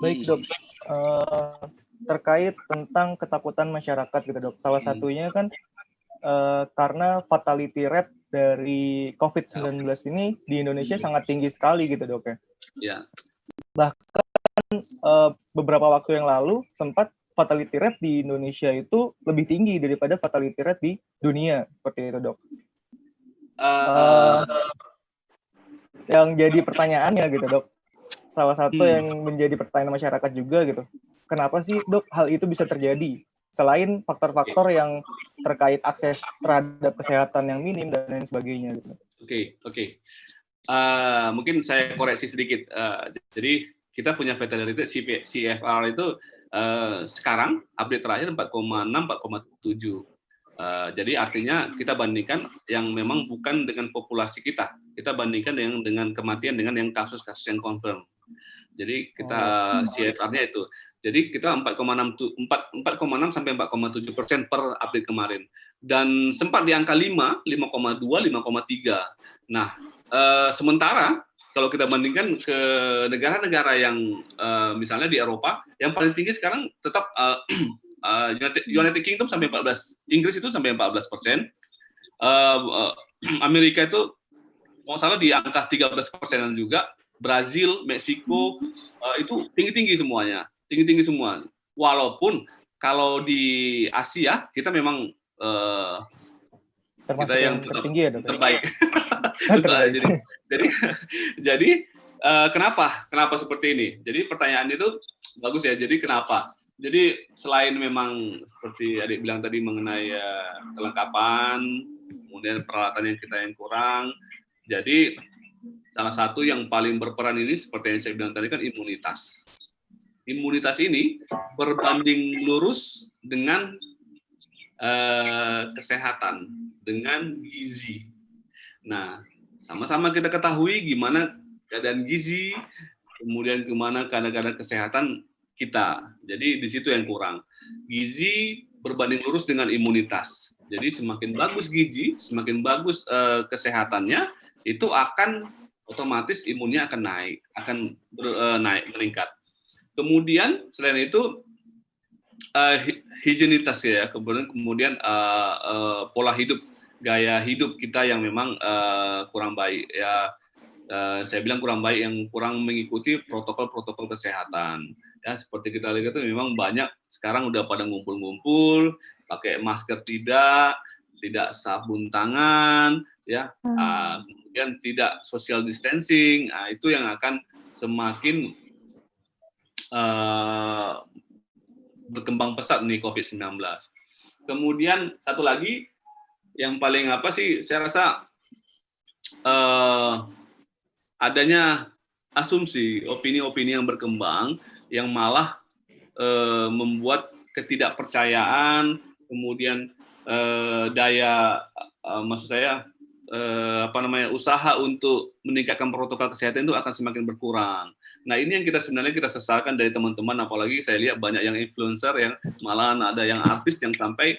Baik, Dok. Terkait tentang ketakutan masyarakat gitu, Dok. Salah satunya kan karena fatality rate dari COVID-19 ini di Indonesia sangat tinggi sekali gitu, Dok, ya. Ya. Bahkan beberapa waktu yang lalu sempat fatality rate di Indonesia itu lebih tinggi daripada fatality rate di dunia, seperti itu, Dok. Yang jadi pertanyaannya gitu, Dok, salah satu yang menjadi pertanyaan masyarakat juga gitu, kenapa sih, Dok, hal itu bisa terjadi selain faktor-faktor yang terkait akses terhadap kesehatan yang minim dan lain sebagainya gitu. Oke. Mungkin saya koreksi sedikit. Jadi kita punya fatality rate CFR itu sekarang update terakhir 4,6, 4,7. Jadi artinya kita bandingkan yang memang bukan dengan populasi kita bandingkan dengan kematian dengan yang kasus-kasus yang confirm. Jadi kita CFR-nya itu. Jadi kita 4,6 sampai 4,7% per April kemarin. Dan sempat di angka 5, 5,2, 5,3. Nah, sementara kalau kita bandingkan ke negara-negara yang misalnya di Eropa, yang paling tinggi sekarang tetap United Kingdom sampai 14, Inggris itu sampai 14%, Amerika itu mau salah di angka 13%-an juga, Brazil, Meksiko itu tinggi-tinggi semuanya, tinggi-tinggi semua. Walaupun kalau di Asia kita memang Termasuk kita yang tertinggi ya, Dok? Terbaik. jadi kenapa seperti ini? Jadi pertanyaan itu bagus ya. Jadi kenapa? Jadi selain memang seperti adik bilang tadi mengenai kelengkapan, kemudian peralatan yang kita yang kurang, jadi salah satu yang paling berperan ini seperti yang saya bilang tadi kan imunitas. Imunitas ini berbanding lurus dengan kesehatan, dengan gizi. Nah, sama-sama kita ketahui gimana keadaan gizi, kemudian gimana keadaan kesehatan kita. Jadi di situ yang kurang. Gizi berbanding lurus dengan imunitas. Jadi semakin bagus gizi, semakin bagus kesehatannya, itu akan otomatis imunnya akan naik, meningkat. Kemudian selain itu higienitas ya, kemudian pola hidup, gaya hidup kita yang memang kurang baik ya. Saya bilang kurang baik, yang kurang mengikuti protokol kesehatan. Ya, seperti kita lihat itu memang banyak sekarang udah pada ngumpul-ngumpul, pakai masker tidak sabun tangan, ya, kemudian tidak social distancing. Nah, itu yang akan semakin berkembang pesat nih COVID-19. Kemudian satu lagi yang paling saya rasa adanya asumsi, opini-opini yang berkembang yang malah membuat ketidakpercayaan, kemudian usaha untuk meningkatkan protokol kesehatan itu akan semakin berkurang. Nah, ini yang kita sesalkan dari teman-teman, apalagi saya lihat banyak yang influencer yang malah ada yang artis yang sampai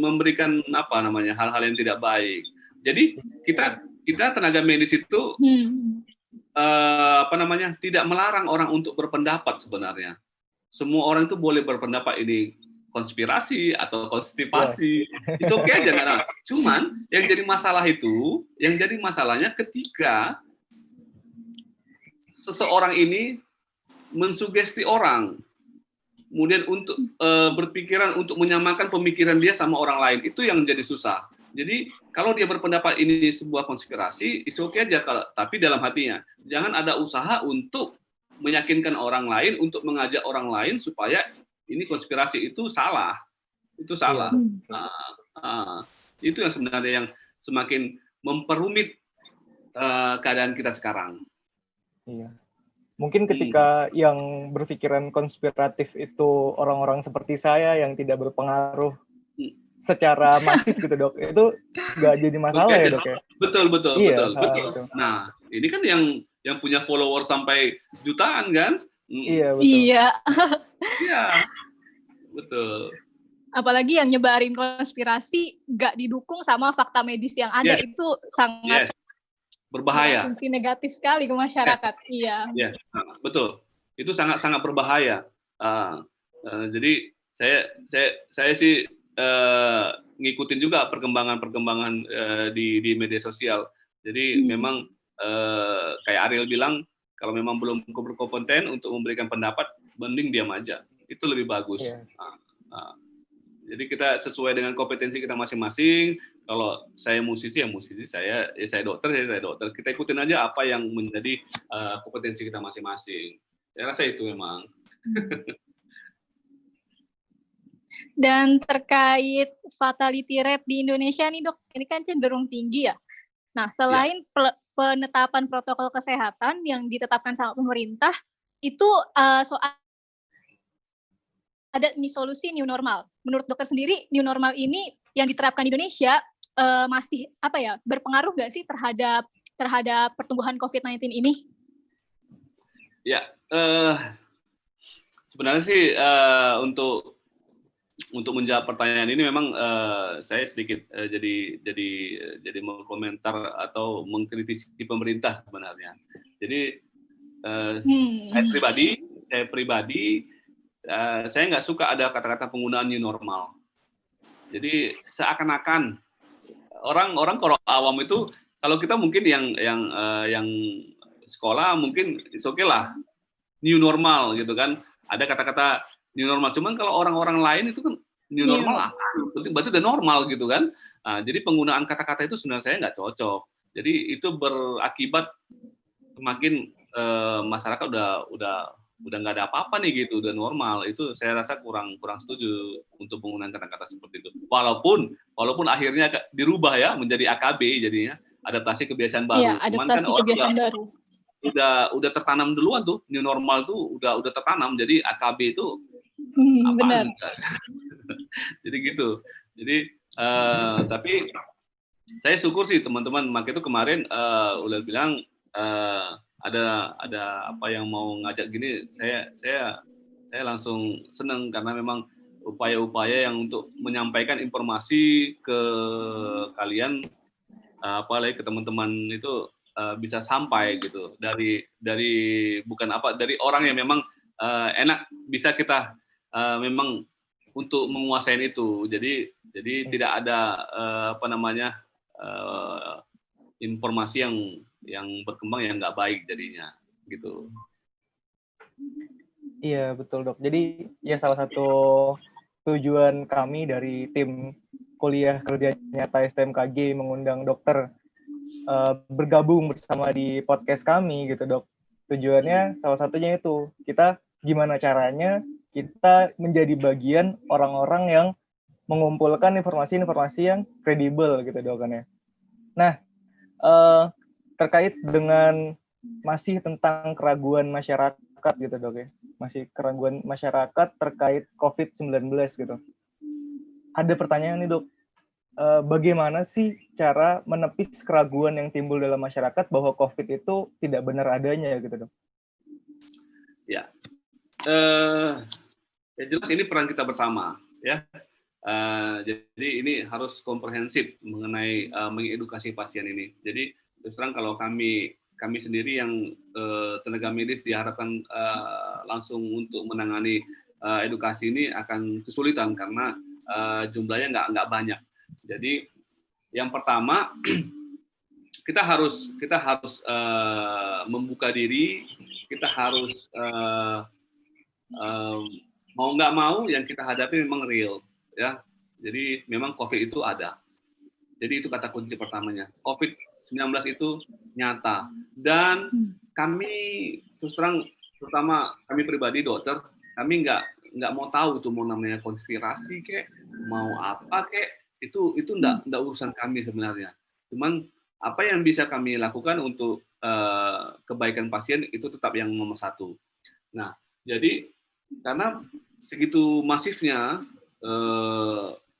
memberikan hal-hal yang tidak baik. Jadi kita tenaga medis itu tidak melarang orang untuk berpendapat sebenarnya. Semua orang itu boleh berpendapat ini konspirasi atau konstipasi, itu oke aja. Nah, cuman yang jadi masalahnya ketika seseorang ini mensugesti orang, kemudian untuk berpikiran untuk menyamakan pemikiran dia sama orang lain, itu yang jadi susah. Jadi kalau dia berpendapat ini sebuah konspirasi, itu oke aja, tapi dalam hatinya jangan ada usaha untuk meyakinkan orang lain, untuk mengajak orang lain supaya ini konspirasi, itu salah. Itu yang sebenarnya yang semakin memperumit keadaan kita sekarang. Iya. Mungkin ketika yang berpikiran konspiratif itu orang-orang seperti saya yang tidak berpengaruh secara masif gitu, Dok, itu nggak jadi masalah ya, Dok ya? Betul. Iya, Betul. Nah, ini kan yang punya follower sampai jutaan kan? Iya, betul. Iya, betul. Apalagi yang nyebarin konspirasi nggak didukung sama fakta medis yang ada, itu sangat berbahaya. Asumsi negatif sekali ke masyarakat. Iya. Betul. Itu sangat berbahaya. Jadi saya sih ngikutin juga perkembangan di media sosial. Jadi memang kayak Ariel bilang, kalau memang belum berkompeten untuk memberikan pendapat, mending diam aja. Itu lebih bagus. Jadi kita sesuai dengan kompetensi kita masing-masing. Kalau saya musisi, saya dokter. Kita ikutin aja apa yang menjadi kompetensi kita masing-masing. Saya rasa itu memang. Dan terkait fatality rate di Indonesia nih, Dok, ini kan cenderung tinggi ya. Nah, selain penetapan protokol kesehatan yang ditetapkan sama pemerintah, itu soal ada nih solusi new normal. Menurut dokter sendiri, new normal ini yang diterapkan di Indonesia masih berpengaruh nggak sih terhadap pertumbuhan COVID-19 ini? Ya, sebenarnya sih untuk menjawab pertanyaan ini memang saya sedikit jadi mau komentar atau mengkritisi pemerintah sebenarnya. Jadi saya pribadi saya nggak suka ada kata-kata penggunaan new normal. Jadi seakan-akan orang kalau awam itu, kalau kita mungkin yang sekolah mungkin it's okay lah, new normal gitu kan. Ada kata-kata new normal. Cuman kalau orang-orang lain itu kan new normal apa? Berarti udah normal gitu kan. Nah, jadi penggunaan kata-kata itu sebenarnya saya nggak cocok. Jadi itu berakibat semakin masyarakat udah nggak ada apa-apa nih gitu, udah normal. Itu saya rasa kurang setuju untuk penggunaan kata-kata seperti itu. Walaupun akhirnya dirubah ya menjadi AKB jadinya, adaptasi kebiasaan baru. Iya, adaptasi kebiasaan baru. Udah tertanam duluan tuh, new normal tuh udah tertanam. Jadi AKB itu benar. Jadi gitu. Jadi tapi saya syukur sih teman-teman, makanya itu kemarin udah bilang ada apa yang mau ngajak gini, saya langsung senang karena memang upaya-upaya yang untuk menyampaikan informasi ke kalian, apalagi ke teman-teman itu bisa sampai gitu dari orang yang memang enak bisa kita memang untuk menguasai itu. Jadi tidak ada informasi yang berkembang yang nggak baik jadinya gitu. Iya betul dok. Jadi ya salah satu tujuan kami dari tim kuliah kerja nyata STMKG mengundang dokter bergabung bersama di podcast kami gitu dok. Tujuannya salah satunya itu kita gimana caranya kita menjadi bagian orang-orang yang mengumpulkan informasi-informasi yang kredibel gitu dok kan ya. Nah terkait dengan masih tentang keraguan masyarakat gitu dok ya, masih keraguan masyarakat terkait COVID-19 gitu. Ada pertanyaan nih dok, bagaimana sih cara menepis keraguan yang timbul dalam masyarakat bahwa COVID itu tidak benar adanya gitu dok? Ya, ya jelas ini peran kita bersama ya. Jadi ini harus komprehensif mengenai mengedukasi pasien ini. Jadi terus terang kalau kami sendiri yang tenaga medis diharapkan langsung untuk menangani edukasi ini akan kesulitan karena jumlahnya nggak banyak. Jadi yang pertama kita harus membuka diri, kita harus mau nggak mau yang kita hadapi memang real ya. Jadi memang COVID itu ada. Jadi itu kata kunci pertamanya. COVID-19 itu nyata. Dan kami terus terang, terutama kami pribadi dokter, kami nggak mau tahu itu mau namanya konspirasi kek, mau apa kek, itu nggak urusan kami sebenarnya. Cuman apa yang bisa kami lakukan untuk kebaikan pasien itu tetap yang nomor satu. Nah, jadi karena segitu masifnya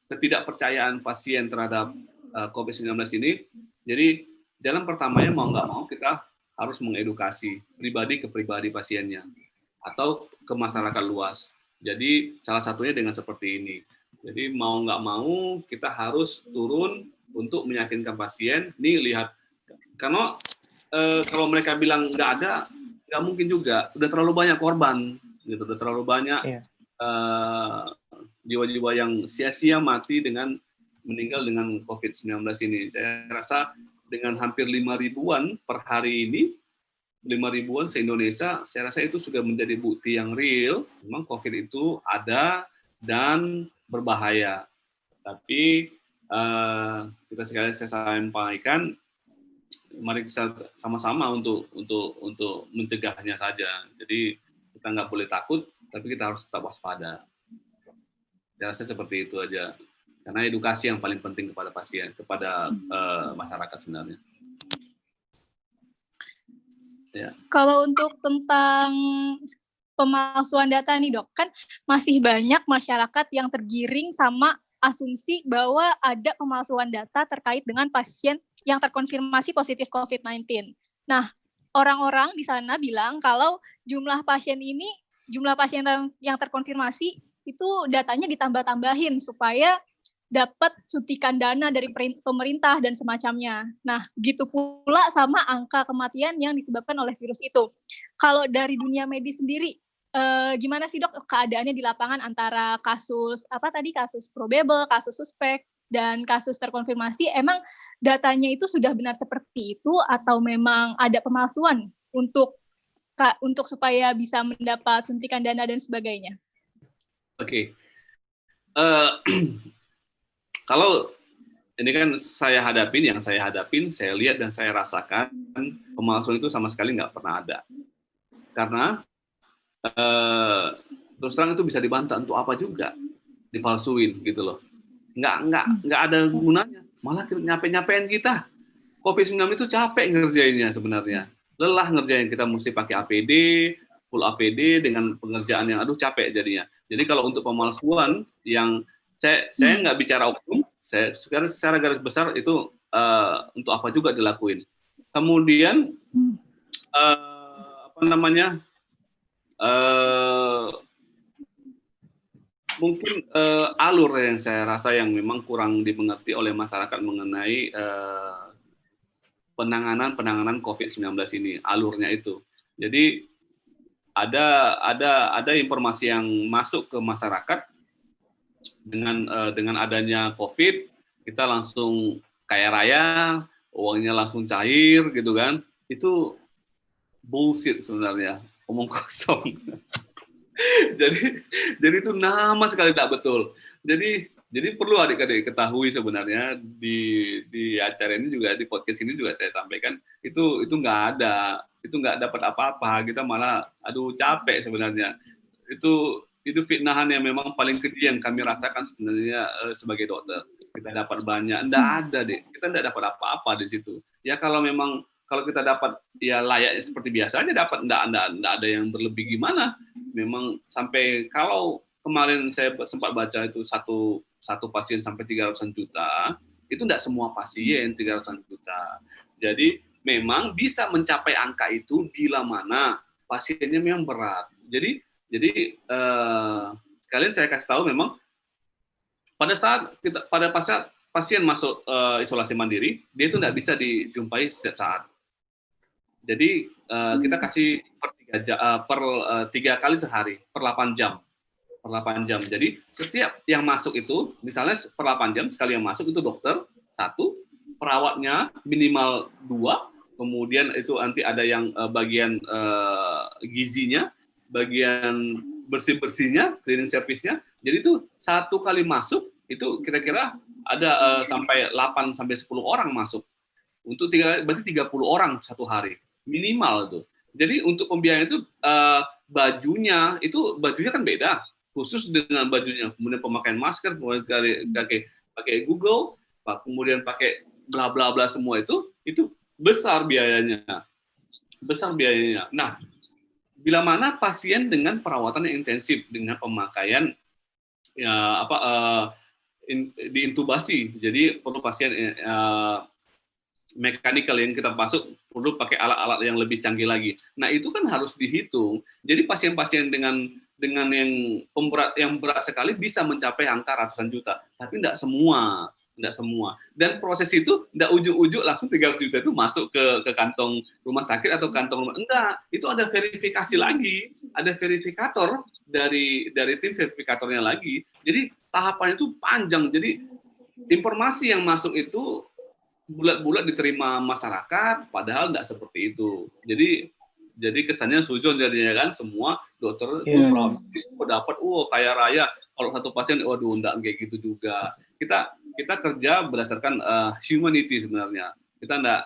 ketidakpercayaan pasien terhadap COVID-19 ini, jadi jalan pertamanya mau nggak mau kita harus mengedukasi pribadi ke pribadi pasiennya atau ke masyarakat luas. Jadi salah satunya dengan seperti ini. Jadi mau nggak mau kita harus turun untuk meyakinkan pasien. Nih lihat, karena kalau mereka bilang nggak ada, nggak mungkin juga. Udah terlalu banyak korban, gitu. Udah terlalu banyak jiwa-jiwa yang sia-sia mati dengan meninggal dengan COVID-19 ini. Saya rasa dengan hampir 5.000-an per hari ini, 5.000-an se-Indonesia, saya rasa itu sudah menjadi bukti yang real. Memang COVID itu ada dan berbahaya. Tapi kita sekali saya sampaikan, mari kita sama-sama untuk mencegahnya saja. Jadi kita nggak boleh takut, tapi kita harus tetap waspada. Saya rasa seperti itu aja. Karena edukasi yang paling penting kepada pasien, kepada masyarakat sebenarnya. Ya. Kalau untuk tentang pemalsuan data nih dok, kan masih banyak masyarakat yang tergiring sama asumsi bahwa ada pemalsuan data terkait dengan pasien yang terkonfirmasi positif COVID-19. Nah, orang-orang di sana bilang kalau jumlah pasien yang terkonfirmasi itu datanya ditambah-tambahin supaya dapat suntikan dana dari pemerintah dan semacamnya. Nah, begitu pula sama angka kematian yang disebabkan oleh virus itu. Kalau dari dunia medis sendiri, gimana sih dok keadaannya di lapangan antara kasus kasus probable, kasus suspek, dan kasus terkonfirmasi? Emang datanya itu sudah benar seperti itu atau memang ada pemalsuan untuk supaya bisa mendapat suntikan dana dan sebagainya? Oke. Kalau ini kan saya hadapin, saya lihat dan saya rasakan, pemalsuan itu sama sekali nggak pernah ada. Karena terus terang itu bisa dibantah untuk apa juga dipalsuin gitu loh. Nggak ada gunanya. Malah nyapain kita. COVID-19 itu capek ngerjainnya sebenarnya. Lelah ngerjain, kita mesti pakai APD, full APD dengan pengerjaan yang capek jadinya. Jadi kalau untuk pemalsuan yang saya nggak bicara oknum, saya secara garis besar itu untuk apa juga dilakuin. Kemudian mungkin alur yang saya rasa yang memang kurang dimengerti oleh masyarakat mengenai penanganan COVID-19 ini, alurnya itu. Jadi ada informasi yang masuk ke masyarakat dengan adanya COVID, kita langsung kaya raya, uangnya langsung cair gitu kan. Itu bullshit sebenarnya, omong kosong. jadi itu nama sekali tidak betul. Jadi perlu adik-adik ketahui sebenarnya di acara ini juga, di podcast ini juga saya sampaikan itu nggak dapat apa-apa, kita malah capek sebenarnya. Itu fitnahan yang memang paling keji yang kami rasakan sebenarnya sebagai dokter. Kita dapat banyak, enggak ada deh. Kita enggak dapat apa-apa di situ. Ya kalau kita dapat ya layaknya seperti biasa aja dapat, enggak ada yang berlebih gimana. Memang sampai kalau kemarin saya sempat baca itu satu pasien sampai 300-an juta, itu enggak semua pasien 300-an juta. Jadi memang bisa mencapai angka itu bila mana pasiennya memang berat. Jadi sekalian saya kasih tahu memang pada pasien masuk isolasi mandiri, dia itu tidak bisa dijumpai setiap saat. Jadi kita kasih per 3 kali sehari, per 8 jam. Per 8 jam. Jadi setiap yang masuk itu, misalnya per 8 jam sekali yang masuk itu dokter 1, perawatnya minimal 2, kemudian itu nanti ada yang bagian gizinya, bagian bersih-bersihnya, cleaning service-nya. Jadi itu 1 kali masuk itu kira-kira ada sampai 8 sampai 10 orang masuk. Untuk berarti 30 orang satu hari minimal itu. Jadi untuk pembiayaan itu bajunya kan beda, khusus dengan bajunya. Kemudian pemakaian masker, kemudian pakai Google, kemudian pakai bla bla bla semua itu besar biayanya. Nah, bila mana pasien dengan perawatan yang intensif dengan pemakaian diintubasi, jadi perlu pasien mekanikal yang kita masuk perlu pakai alat-alat yang lebih canggih lagi. Nah itu kan harus dihitung. Jadi pasien-pasien dengan yang berat sekali bisa mencapai angka ratusan juta, tapi tidak semua. Dan proses itu tidak ujuk-ujuk langsung 300 juta itu masuk ke kantong rumah sakit atau kantong rumah. Enggak, itu ada verifikasi lagi, ada verifikator dari tim verifikatornya lagi. Jadi tahapannya itu panjang. Jadi informasi yang masuk itu bulat-bulat diterima masyarakat, padahal tidak seperti itu. Jadi kesannya sujon jadinya kan, semua dokter dapat kaya raya. Kalau satu pasien, waduh, enggak kayak gitu juga. Kita kerja berdasarkan humanity sebenarnya. Kita enggak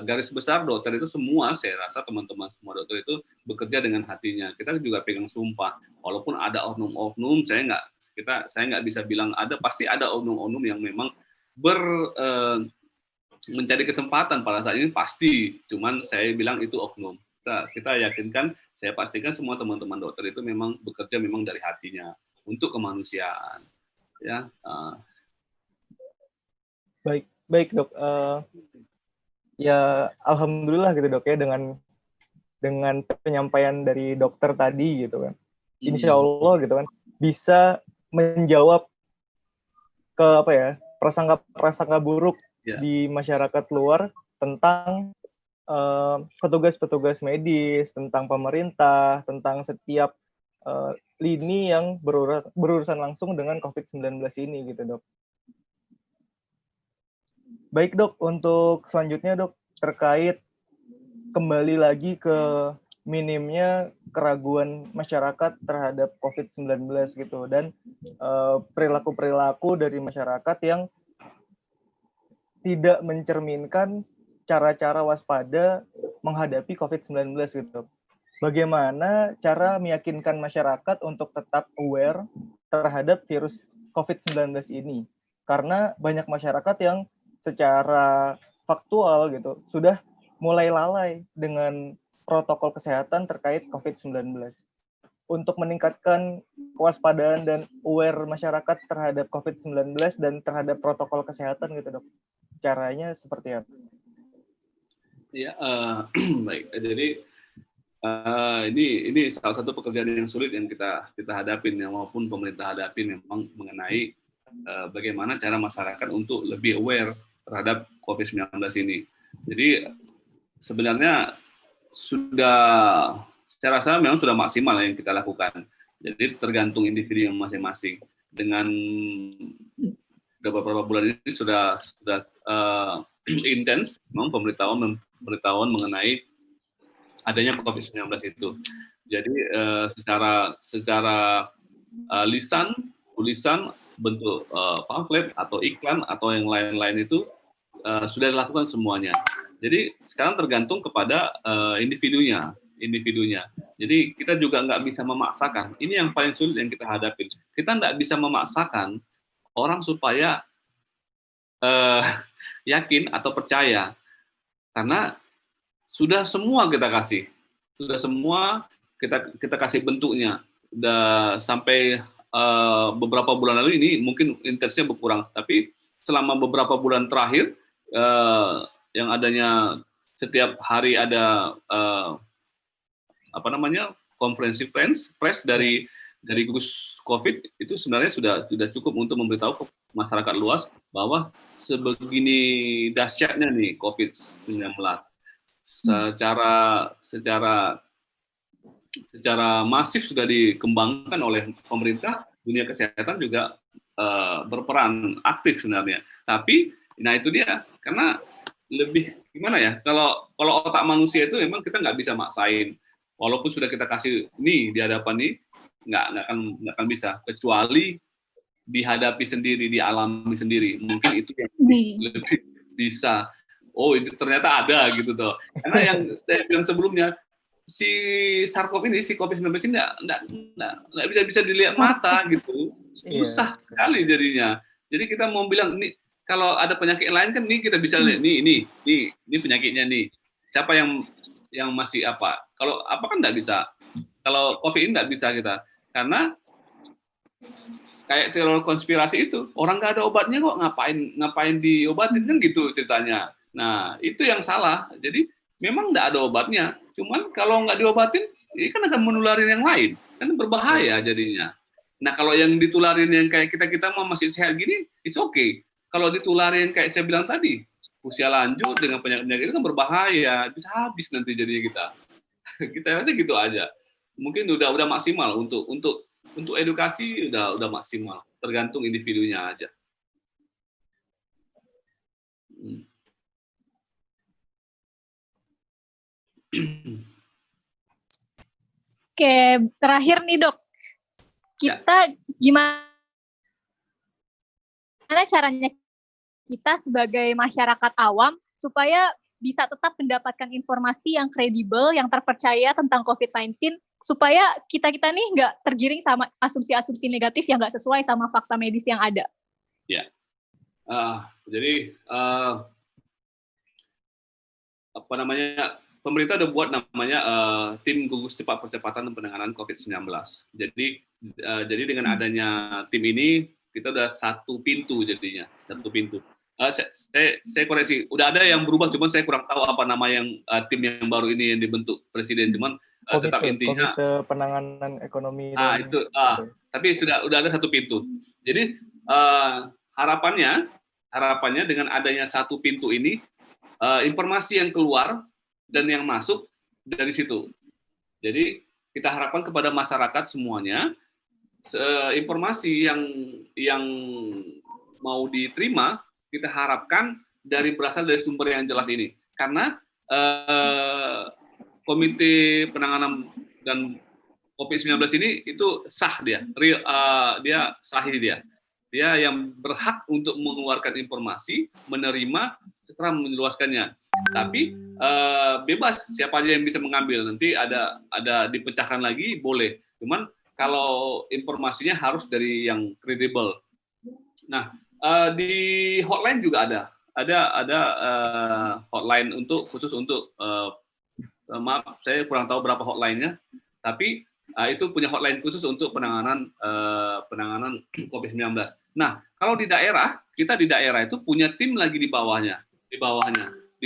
garis besar dokter itu semua, saya rasa teman-teman semua dokter itu bekerja dengan hatinya. Kita juga pegang sumpah. Walaupun ada oknum-oknum, saya nggak bisa bilang ada, pasti ada oknum-oknum yang memang mencari kesempatan pada saat ini pasti. Cuman saya bilang itu oknum. Kita yakinkan, saya pastikan semua teman-teman dokter itu memang bekerja memang dari hatinya untuk kemanusiaan. ya. Baik dok. Ya alhamdulillah gitu dok ya dengan penyampaian dari dokter tadi gitu kan. Insya Allah gitu kan bisa menjawab ke apa ya prasangka buruk di masyarakat luar tentang petugas-petugas medis, tentang pemerintah, tentang setiap lini yang berurusan langsung dengan COVID-19 ini gitu dok. Baik dok, untuk selanjutnya dok terkait kembali lagi ke minimnya keraguan masyarakat terhadap COVID-19 gitu dan perilaku-perilaku dari masyarakat yang tidak mencerminkan cara-cara waspada menghadapi COVID-19 gitu. Bagaimana cara meyakinkan masyarakat untuk tetap aware terhadap virus COVID-19 ini? Karena banyak masyarakat yang secara faktual gitu sudah mulai lalai dengan protokol kesehatan terkait COVID-19. Untuk meningkatkan kewaspadaan dan aware masyarakat terhadap COVID-19 dan terhadap protokol kesehatan gitu dok. Caranya seperti apa? Ya, baik. Jadi ini salah satu pekerjaan yang sulit yang kita hadapin ya, maupun pemerintah hadapin memang mengenai bagaimana cara masyarakat untuk lebih aware terhadap COVID-19 ini. Jadi sebenarnya secara saya memang sudah maksimal yang kita lakukan. Jadi tergantung individu yang masing-masing. Dengan beberapa bulan ini sudah intens memang pemberitahuan mengenai adanya COVID-19 itu. Jadi secara lisan, tulisan, bentuk pamflet atau iklan atau yang lain-lain itu sudah dilakukan semuanya. Jadi sekarang tergantung kepada individunya. Jadi kita juga nggak bisa memaksakan. Ini yang paling sulit yang kita hadapi. Kita nggak bisa memaksakan orang supaya yakin atau percaya, karena sudah semua kita kasih, kita kasih bentuknya. Udah sampai beberapa bulan lalu ini mungkin intensnya berkurang, tapi selama beberapa bulan terakhir yang adanya setiap hari ada konferensi pers dari gugus COVID itu sebenarnya sudah cukup untuk memberitahu ke masyarakat luas bahwa sebegini dahsyatnya nih COVID-19. Secara masif sudah dikembangkan oleh pemerintah, dunia kesehatan juga berperan aktif sebenarnya. Tapi, nah itu dia, karena lebih gimana ya? Kalau otak manusia itu memang kita nggak bisa maksain. Walaupun sudah kita kasih nih di hadapan nih, nggak akan bisa, kecuali dihadapi sendiri, dialami sendiri. Mungkin itu yang lebih bisa. Oh, itu ternyata ada gitu tuh. Karena yang saya bilang sebelumnya, si SARS-CoV ini, si COVID-19 ini nggak bisa dilihat mata gitu. Susah sekali jadinya. Jadi kita mau bilang ini kalau ada penyakit lain kan nih kita bisa lihat ini penyakitnya nih. Siapa yang masih apa? Kalau apa kan nggak bisa. Kalau COVID ini nggak bisa kita, karena kayak teori konspirasi itu orang nggak ada obatnya kok ngapain diobatin kan gitu ceritanya. Nah itu yang salah. Jadi memang nggak ada obatnya. Cuman kalau nggak diobatin, ini kan akan menularin yang lain, kan berbahaya jadinya. Nah kalau yang ditularin yang kayak kita masih sehat gini, is okay. Kalau ditularin kayak saya bilang tadi, usia lanjut dengan penyakit itu kan berbahaya, bisa habis nanti jadinya kita. Kita rasa gitu aja. Mungkin udah maksimal untuk edukasi udah maksimal, tergantung individunya aja. Oke, terakhir nih dok, kita gimana caranya kita sebagai masyarakat awam supaya bisa tetap mendapatkan informasi yang kredibel, yang terpercaya tentang COVID-19, supaya kita nih nggak tergiring sama asumsi-asumsi negatif yang nggak sesuai sama fakta medis yang ada. Ya, jadi pemerintah udah buat namanya tim gugus cepat percepatan penanganan COVID-19. Jadi dengan adanya tim ini Kita udah satu pintu jadinya, satu pintu. Saya koreksi, udah ada yang berubah, cuman saya kurang tahu apa nama yang tim yang baru ini yang dibentuk presiden. Cuman tetap intinya Komite Penanganan Ekonomi itu. Tapi udah ada satu pintu. Jadi harapannya dengan adanya satu pintu ini, informasi yang keluar dan yang masuk dari situ. Jadi kita harapkan kepada masyarakat semuanya, informasi yang mau diterima kita harapkan berasal dari sumber yang jelas ini. Karena Komite Penanganan dan COVID-19 ini itu sah dia, dia sahih dia. Dia yang berhak untuk mengeluarkan informasi, menerima, setelah menjelaskannya. Tapi bebas siapa aja yang bisa mengambil. Nanti ada dipecahkan lagi boleh. Cuman kalau informasinya harus dari yang kredibel. Nah, di hotline juga ada hotline khusus untuk maaf saya kurang tahu berapa hotline-nya, tapi itu punya hotline khusus untuk penanganan COVID-19. Nah, kalau di daerah, kita di daerah itu punya tim lagi di bawahnya. Di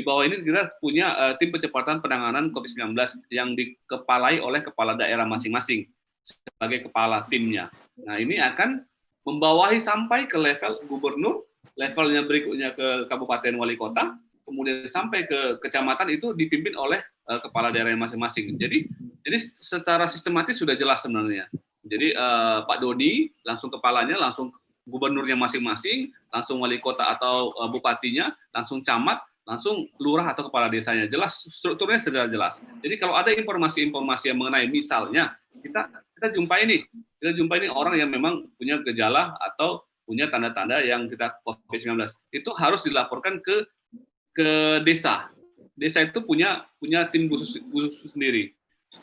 bawah ini kita punya tim percepatan penanganan COVID-19 yang dikepalai oleh kepala daerah masing-masing sebagai kepala timnya. Nah, ini akan membawahi sampai ke level gubernur, levelnya berikutnya ke kabupaten wali kota, kemudian sampai ke kecamatan itu dipimpin oleh kepala daerah masing-masing. Jadi secara sistematis sudah jelas sebenarnya. Jadi Pak Dodi langsung kepalanya, langsung gubernurnya masing-masing, langsung wali kota atau bupatinya, langsung camat, langsung lurah atau kepala desanya. Jelas, strukturnya sudah jelas. Jadi kalau ada informasi-informasi yang mengenai misalnya kita jumpai ini orang yang memang punya gejala atau punya tanda-tanda yang kita COVID-19. Itu harus dilaporkan ke desa. Desa itu punya tim khusus sendiri.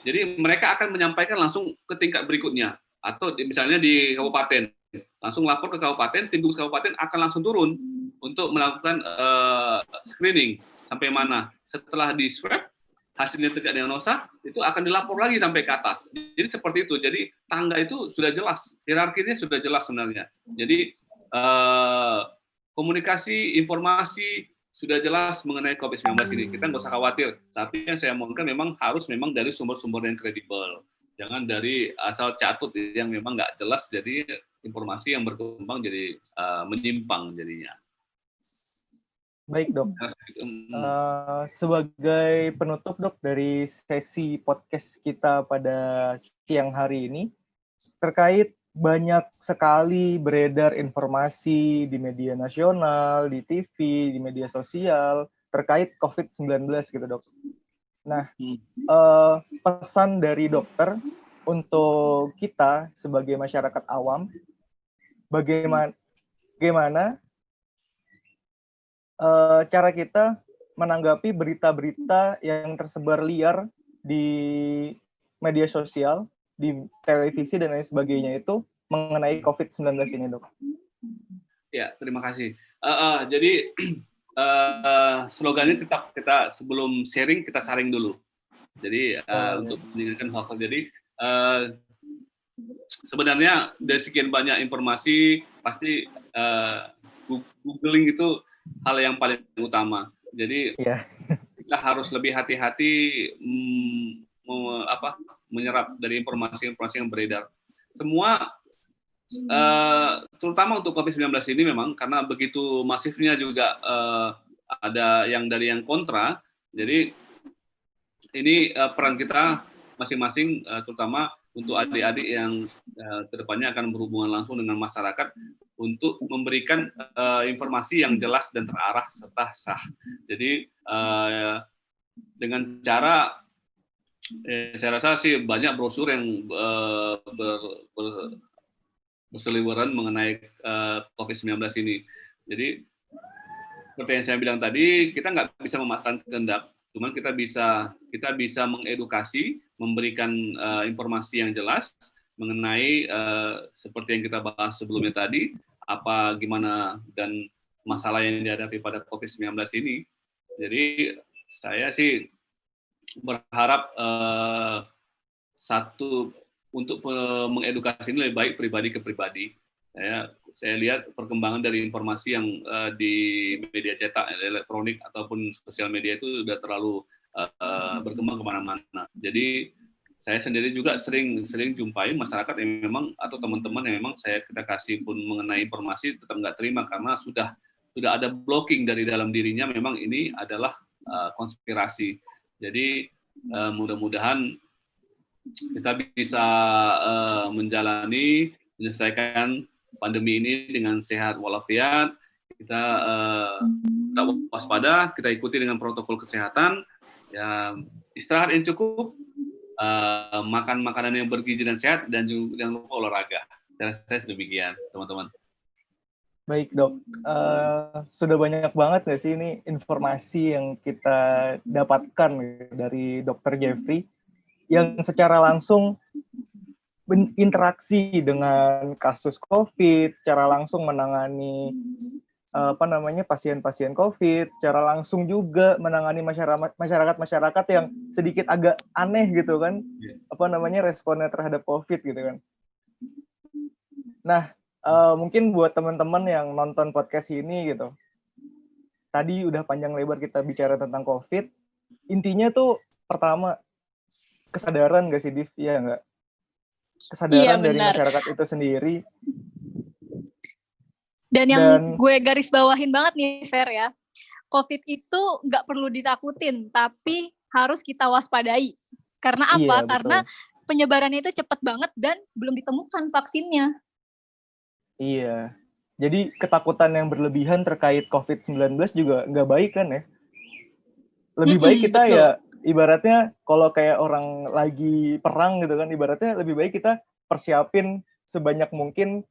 Jadi mereka akan menyampaikan langsung ke tingkat berikutnya. Atau misalnya di kabupaten, langsung lapor ke kabupaten, tim gugus kabupaten akan langsung turun untuk melakukan screening sampai mana. Setelah di swab, hasilnya tidak diagnosa, itu akan dilapor lagi sampai ke atas. Jadi seperti itu. Jadi tangga itu sudah jelas, hierarkinya sudah jelas sebenarnya. Jadi komunikasi, informasi sudah jelas mengenai COVID-19 ini. Kita nggak usah khawatir. Tapi yang saya mohonkan memang harus dari sumber-sumber yang kredibel. Jangan dari asal catut yang memang nggak jelas, jadi informasi yang berkembang jadi menyimpang jadinya. Baik, Dok. Sebagai penutup, Dok, dari sesi podcast kita pada siang hari ini, terkait banyak sekali beredar informasi di media nasional, di TV, di media sosial, terkait COVID-19 gitu, Dok. Nah, pesan dari dokter untuk kita sebagai masyarakat awam, bagaimana cara kita menanggapi berita-berita yang tersebar liar di media sosial, di televisi dan lain sebagainya itu mengenai COVID-19 ini, Dok? Ya, terima kasih. Jadi slogannya tetap kita sebelum sharing kita saring dulu. Jadi untuk meningkatkan hal-hal. Jadi sebenarnya dari sekian banyak informasi pasti googling itu hal yang paling utama. Jadi kita harus lebih hati-hati menyerap dari informasi-informasi yang beredar. Semua terutama untuk COVID-19 ini memang karena begitu masifnya juga ada yang dari yang kontra. Jadi ini peran kita masing-masing terutama untuk adik-adik yang kedepannya akan berhubungan langsung dengan masyarakat untuk memberikan informasi yang jelas dan terarah serta sah. Jadi dengan cara saya rasa sih banyak brosur yang berseliweran mengenai COVID-19 ini. Jadi seperti yang saya bilang tadi, kita nggak bisa memaksakan kehendak, cuman kita bisa mengedukasi, memberikan informasi yang jelas mengenai seperti yang kita bahas sebelumnya tadi, gimana dan masalah yang dihadapi pada COVID-19 ini. Jadi saya sih berharap untuk mengedukasi ini lebih baik pribadi ke pribadi. Saya lihat perkembangan dari informasi yang di media cetak, elektronik ataupun sosial media itu sudah terlalu berkembang kemana-mana. Jadi saya sendiri juga sering jumpai masyarakat yang memang atau teman-teman yang memang kita kasih pun mengenai informasi tetap nggak terima karena sudah ada blocking dari dalam dirinya, memang ini adalah konspirasi. Jadi mudah-mudahan kita bisa menyelesaikan pandemi ini dengan sehat walafiat. Kita tetap waspada, kita ikuti dengan protokol kesehatan, ya, istirahat yang cukup, makan makanan yang bergizi dan sehat, dan juga jangan lupa olahraga. Saya demikian, teman-teman. Baik, Dok. Sudah banyak banget nggak sih ini informasi yang kita dapatkan dari Dr. Jeffrey yang secara langsung berinteraksi dengan kasus COVID, secara langsung menangani pasien-pasien COVID, secara langsung juga menangani masyarakat yang sedikit agak aneh gitu kan, responnya terhadap COVID gitu kan. Nah, mungkin buat teman-teman yang nonton podcast ini gitu, tadi udah panjang lebar kita bicara tentang COVID. Intinya tuh pertama kesadaran nggak sih, Div? Iya nggak? Kesadaran dari masyarakat itu sendiri. Dan yang gue garis bawahin banget nih, Fer ya, COVID itu nggak perlu ditakutin, tapi harus kita waspadai. Karena apa? Iya, karena penyebarannya itu cepat banget dan belum ditemukan vaksinnya. Iya. Jadi ketakutan yang berlebihan terkait COVID-19 juga nggak baik kan ya? Lebih baik kita betul. Ya ibaratnya kalau kayak orang lagi perang gitu kan, ibaratnya lebih baik kita persiapin sebanyak mungkin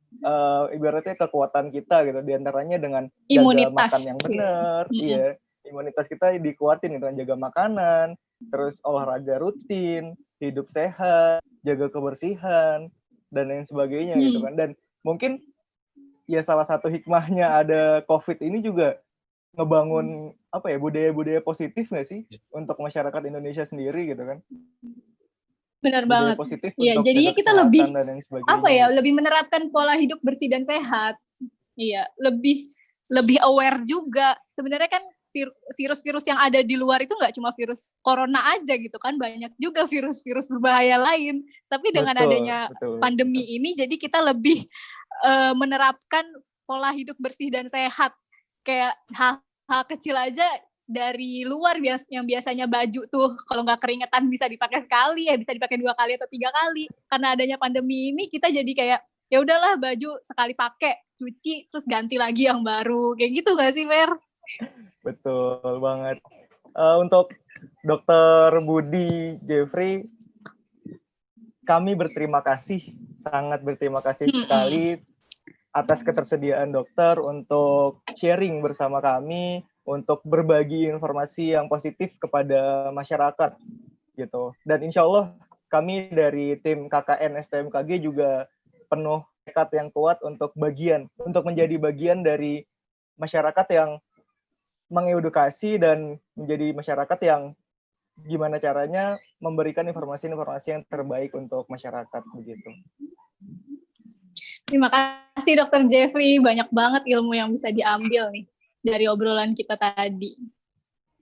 ibaratnya kekuatan kita gitu, diantaranya dengan jaga makan yang benar, iya, imunitas kita dikuatin gitu kan, jaga makanan, terus olahraga rutin, hidup sehat, jaga kebersihan dan lain sebagainya gitu kan. Dan mungkin ya salah satu hikmahnya ada COVID ini juga ngebangun budaya-budaya positif nggak sih untuk masyarakat Indonesia sendiri gitu kan? Benar budaya banget. Positif Iya, untuk jadinya kita lebih lebih menerapkan pola hidup bersih dan sehat. Iya, lebih aware juga. Sebenarnya kan virus-virus yang ada di luar itu nggak cuma virus corona aja gitu kan, banyak juga virus-virus berbahaya lain. Tapi dengan adanya pandemi ini, jadi kita lebih menerapkan pola hidup bersih dan sehat. Kayak hal kecil aja dari luar yang biasanya baju tuh kalau nggak keringetan bisa dipakai sekali, ya bisa dipakai 2 kali atau 3 kali. Karena adanya pandemi ini kita jadi kayak ya udahlah, baju sekali pakai, cuci terus ganti lagi yang baru. Kayak gitu nggak sih, Fer? Betul banget. Untuk Dr. Budi Jeffrey, kami berterima kasih, sangat berterima kasih sekali atas ketersediaan dokter untuk sharing bersama kami, untuk berbagi informasi yang positif kepada masyarakat gitu. Dan insya Allah kami dari tim KKN STMKG juga penuh tekad yang kuat untuk menjadi bagian dari masyarakat yang mengedukasi dan menjadi masyarakat yang gimana caranya memberikan informasi-informasi yang terbaik untuk masyarakat begitu. Terima kasih Dr. Jeffrey, banyak banget ilmu yang bisa diambil nih dari obrolan kita tadi.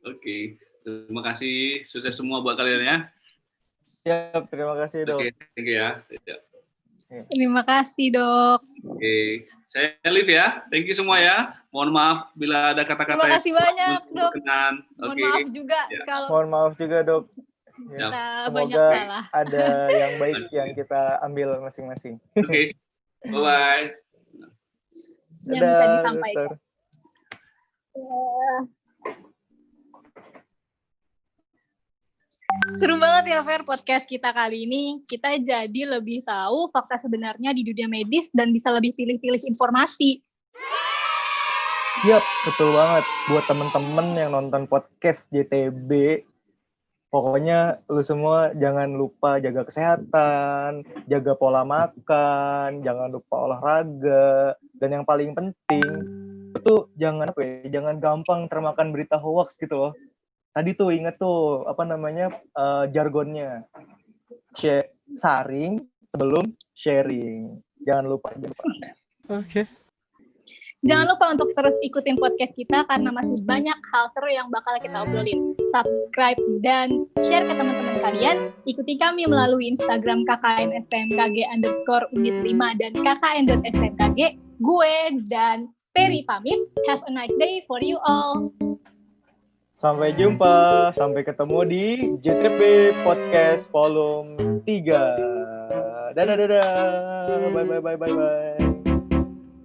Oke, terima kasih, sukses semua buat kalian ya. Siap, terima kasih Dok. Oke, thank you ya. Terima kasih Dok. Oke, saya live ya. Thank you semua ya. Mohon maaf bila ada kata-kata. Terima kasih banyak Dok. Mohon maaf juga kalau. Mohon maaf juga Dok. Ya. Semoga ada yang baik yang kita ambil masing-masing. Oke, bye-bye. Yang bisa disampaikan. Seru banget ya Fer, podcast kita kali ini. Kita jadi lebih tahu fakta sebenarnya di dunia medis dan bisa lebih pilih-pilih informasi. Yap, betul banget. Buat temen-temen yang nonton podcast JTB, pokoknya lu semua jangan lupa jaga kesehatan, jaga pola makan, jangan lupa olahraga, dan yang paling penting itu jangan gampang termakan berita hoax gitu loh. Tadi tuh inget tuh jargonnya, saring sebelum sharing. Jangan lupa. Oke. Jangan lupa untuk terus ikutin podcast kita karena masih banyak hal seru yang bakal kita obrolin. Subscribe dan share ke teman-teman kalian. Ikuti kami melalui Instagram kknstmkg_unit 5 dan kkn.stmkg. Gue dan Peri pamit. Have a nice day for you all. Sampai jumpa, sampai ketemu di JTP Podcast Volume 3. Dadah, bye.